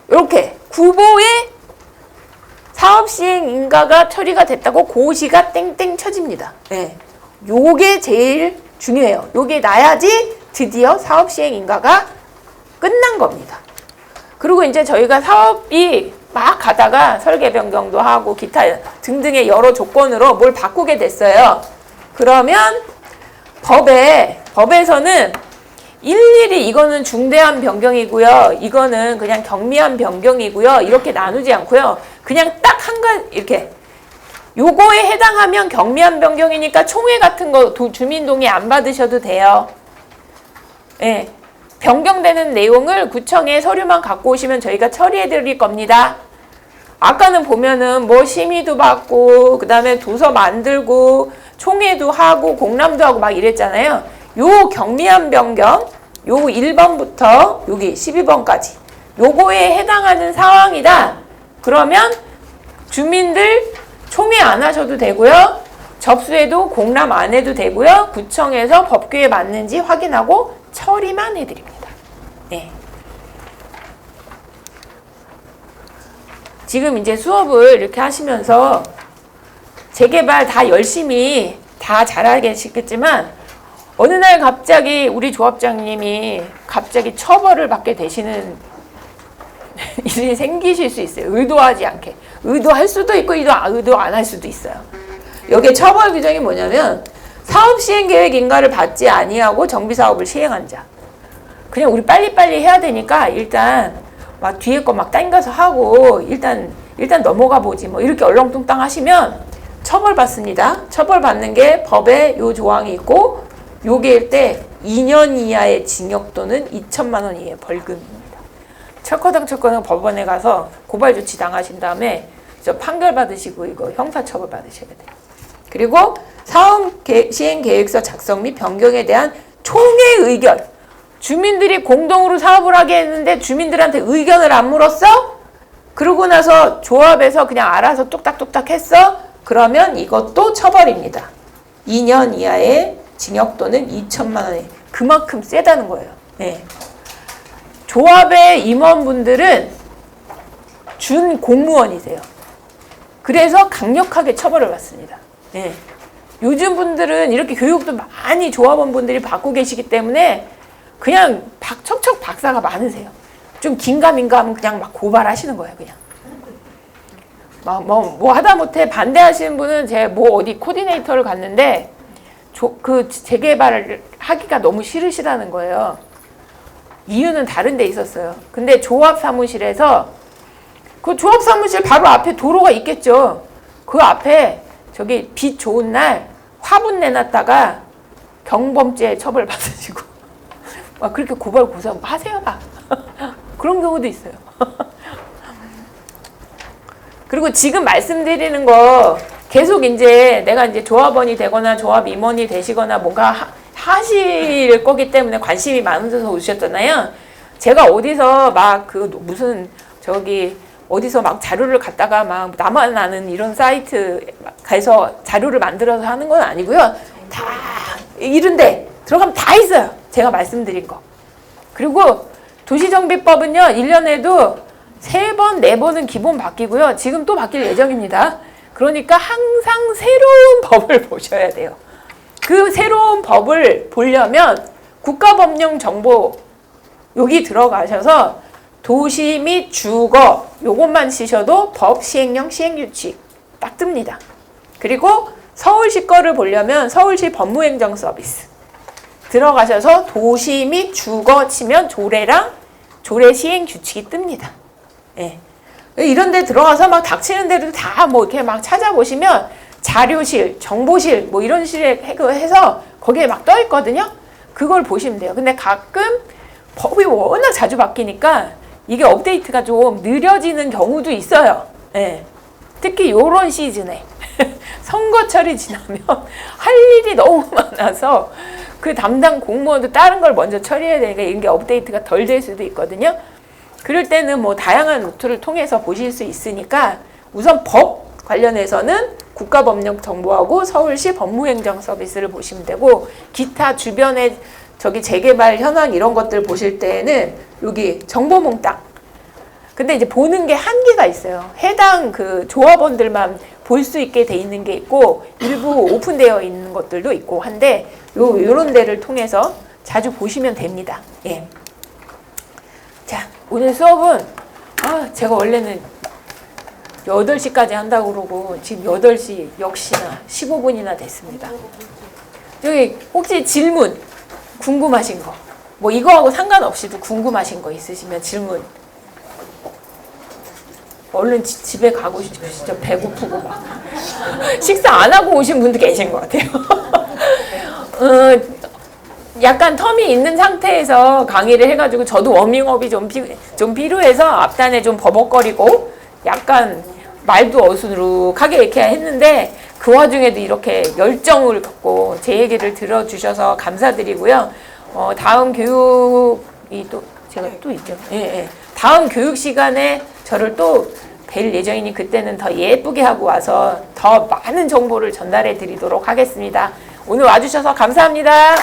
이렇게 구보에 사업시행 인가가 처리가 됐다고 고시가 땡땡 쳐집니다. 네. 요게 제일 중요해요. 요게 나야지 드디어 사업시행 인가가 끝난 겁니다. 그리고 이제 저희가 사업이 막 가다가 설계 변경도 하고 기타 등등의 여러 조건으로 뭘 바꾸게 됐어요. 그러면 법에서는 일일이 이거는 중대한 변경이고요. 이거는 그냥 경미한 변경이고요. 이렇게 나누지 않고요. 그냥 딱 한 가지 이렇게 요거에 해당하면 경미한 변경이니까 총회 같은 거 주민 동의 안 받으셔도 돼요. 예. 변경되는 내용을 구청에 서류만 갖고 오시면 저희가 처리해 드릴 겁니다. 아까는 보면은 뭐 심의도 받고 그다음에 도서 만들고 총회도 하고 공람도 하고 막 이랬잖아요. 요 경미한 변경, 요 1번부터 여기 12번까지 요거에 해당하는 상황이다. 그러면 주민들 총회 안 하셔도 되고요. 접수해도 공람 안 해도 되고요. 구청에서 법규에 맞는지 확인하고 처리만 해드립니다. 네. 지금 이제 수업을 이렇게 하시면서 재개발 다 열심히 다 잘하시겠지만 어느 날 갑자기 우리 조합장님이 갑자기 처벌을 받게 되시는 일이 생기실 수 있어요. 의도하지 않게. 의도할 수도 있고 의도 안 할 수도 있어요. 여기에 처벌 규정이 뭐냐면 사업 시행 계획 인가를 받지 아니하고 정비 사업을 시행한 자. 그냥 우리 빨리빨리 해야 되니까 일단 막 뒤에 거 막 당겨서 하고 일단 넘어가 보지 뭐 이렇게 얼렁뚱땅 하시면 처벌받습니다. 처벌받는 게 법에 요 조항이 있고 요게일 때 2년 이하의 징역 또는 2천만 원 이하의 벌금입니다. 철거당 법원에 가서 고발 조치 당하신 다음에 저 판결 받으시고 이거 형사처벌 받으셔야 돼요. 그리고 사업 시행 계획서 작성 및 변경에 대한 총회 의견. 주민들이 공동으로 사업을 하게 했는데 주민들한테 의견을 안 물었어? 그러고 나서 조합에서 그냥 알아서 뚝딱뚝딱 했어? 그러면 이것도 처벌입니다. 2년 이하의 징역 또는 2천만 원에 그만큼 세다는 거예요. 네. 조합의 임원분들은 준 공무원이세요. 그래서 강력하게 처벌을 받습니다. 네. 요즘 분들은 이렇게 교육도 많이 조합원분들이 받고 계시기 때문에 그냥 척척 박사가 많으세요. 좀 긴가민가하면 그냥 막 고발하시는 거예요, 그냥. 뭐 하다못해 반대하시는 분은 제 뭐 어디 코디네이터를 갔는데 그 재개발을 하기가 너무 싫으시다는 거예요. 이유는 다른 데 있었어요. 근데 조합 사무실에서 그 조합 사무실 바로 앞에 도로가 있겠죠. 그 앞에 저기 빛 좋은 날 화분 내놨다가 경범죄 처벌 받으시고 막 그렇게 고발 고소 하세요. 막 그런 경우도 있어요. 그리고 지금 말씀드리는 거 계속 이제 내가 이제 조합원이 되거나 조합 임원이 되시거나 뭔가 하실 거기 때문에 관심이 많으셔서 오셨잖아요. 제가 어디서 막 그 무슨 저기 어디서 막 자료를 갖다가 막 나만 아는 이런 사이트 가서 자료를 만들어서 하는 건 아니고요. 다 이런데 들어가면 다 있어요. 제가 말씀드린 거. 그리고 도시정비법은요. 1년에도 3번, 4번은 기본 바뀌고요. 지금 또 바뀔 예정입니다. 그러니까 항상 새로운 법을 보셔야 돼요. 그 새로운 법을 보려면 국가법령정보 여기 들어가셔서 도시 및 주거 요것만 치셔도 법, 시행령, 시행규칙 딱 뜹니다. 그리고 서울시 거를 보려면 서울시 법무행정 서비스 들어가셔서 도시 및 주거 치면 조례랑 조례 시행규칙이 뜹니다. 예. 이런 데 들어가서 막 닥치는 데도 다 뭐 이렇게 막 찾아보시면 자료실, 정보실 뭐 이런 실에 해서 거기에 막 떠 있거든요. 그걸 보시면 돼요. 근데 가끔 법이 워낙 자주 바뀌니까 이게 업데이트가 좀 느려지는 경우도 있어요. 예. 특히 요런 시즌에 선거철이 지나면 할 일이 너무 많아서 그 담당 공무원도 다른 걸 먼저 처리해야 되니까 이게 업데이트가 덜 될 수도 있거든요. 그럴 때는 뭐 다양한 루트를 통해서 보실 수 있으니까 우선 법 관련해서는 국가법령정보하고 서울시 법무행정 서비스를 보시면 되고 기타 주변에 저기 재개발 현황 이런 것들 보실 때는 여기 정보몽땅. 근데 이제 보는 게 한계가 있어요. 해당 그 조합원들만 볼 수 있게 돼 있는 게 있고 일부 오픈되어 있는 것들도 있고 한데 요런 데를 통해서 자주 보시면 됩니다. 예. 자, 오늘 수업은 제가 원래는 8시까지 한다고 그러고 지금 8시 역시나 15분이나 됐습니다. 여기 혹시 질문 궁금하신 거 뭐 이거하고 상관없이도 궁금하신 거 있으시면 질문. 얼른 집에 가고 싶으시죠? 배고프고 막 식사 안 하고 오신 분도 계신 것 같아요. 약간 텀이 있는 상태에서 강의를 해가지고 저도 워밍업이 좀 필요해서 앞단에 좀 버벅거리고 약간 말도 어수룩하게 이렇게 했는데 그 와중에도 이렇게 열정을 갖고 제 얘기를 들어주셔서 감사드리고요. 다음 교육이 또 제가 또 있죠. 예. 다음 교육 시간에 저를 또 뵐 예정이니 그때는 더 예쁘게 하고 와서 더 많은 정보를 전달해 드리도록 하겠습니다. 오늘 와주셔서 감사합니다.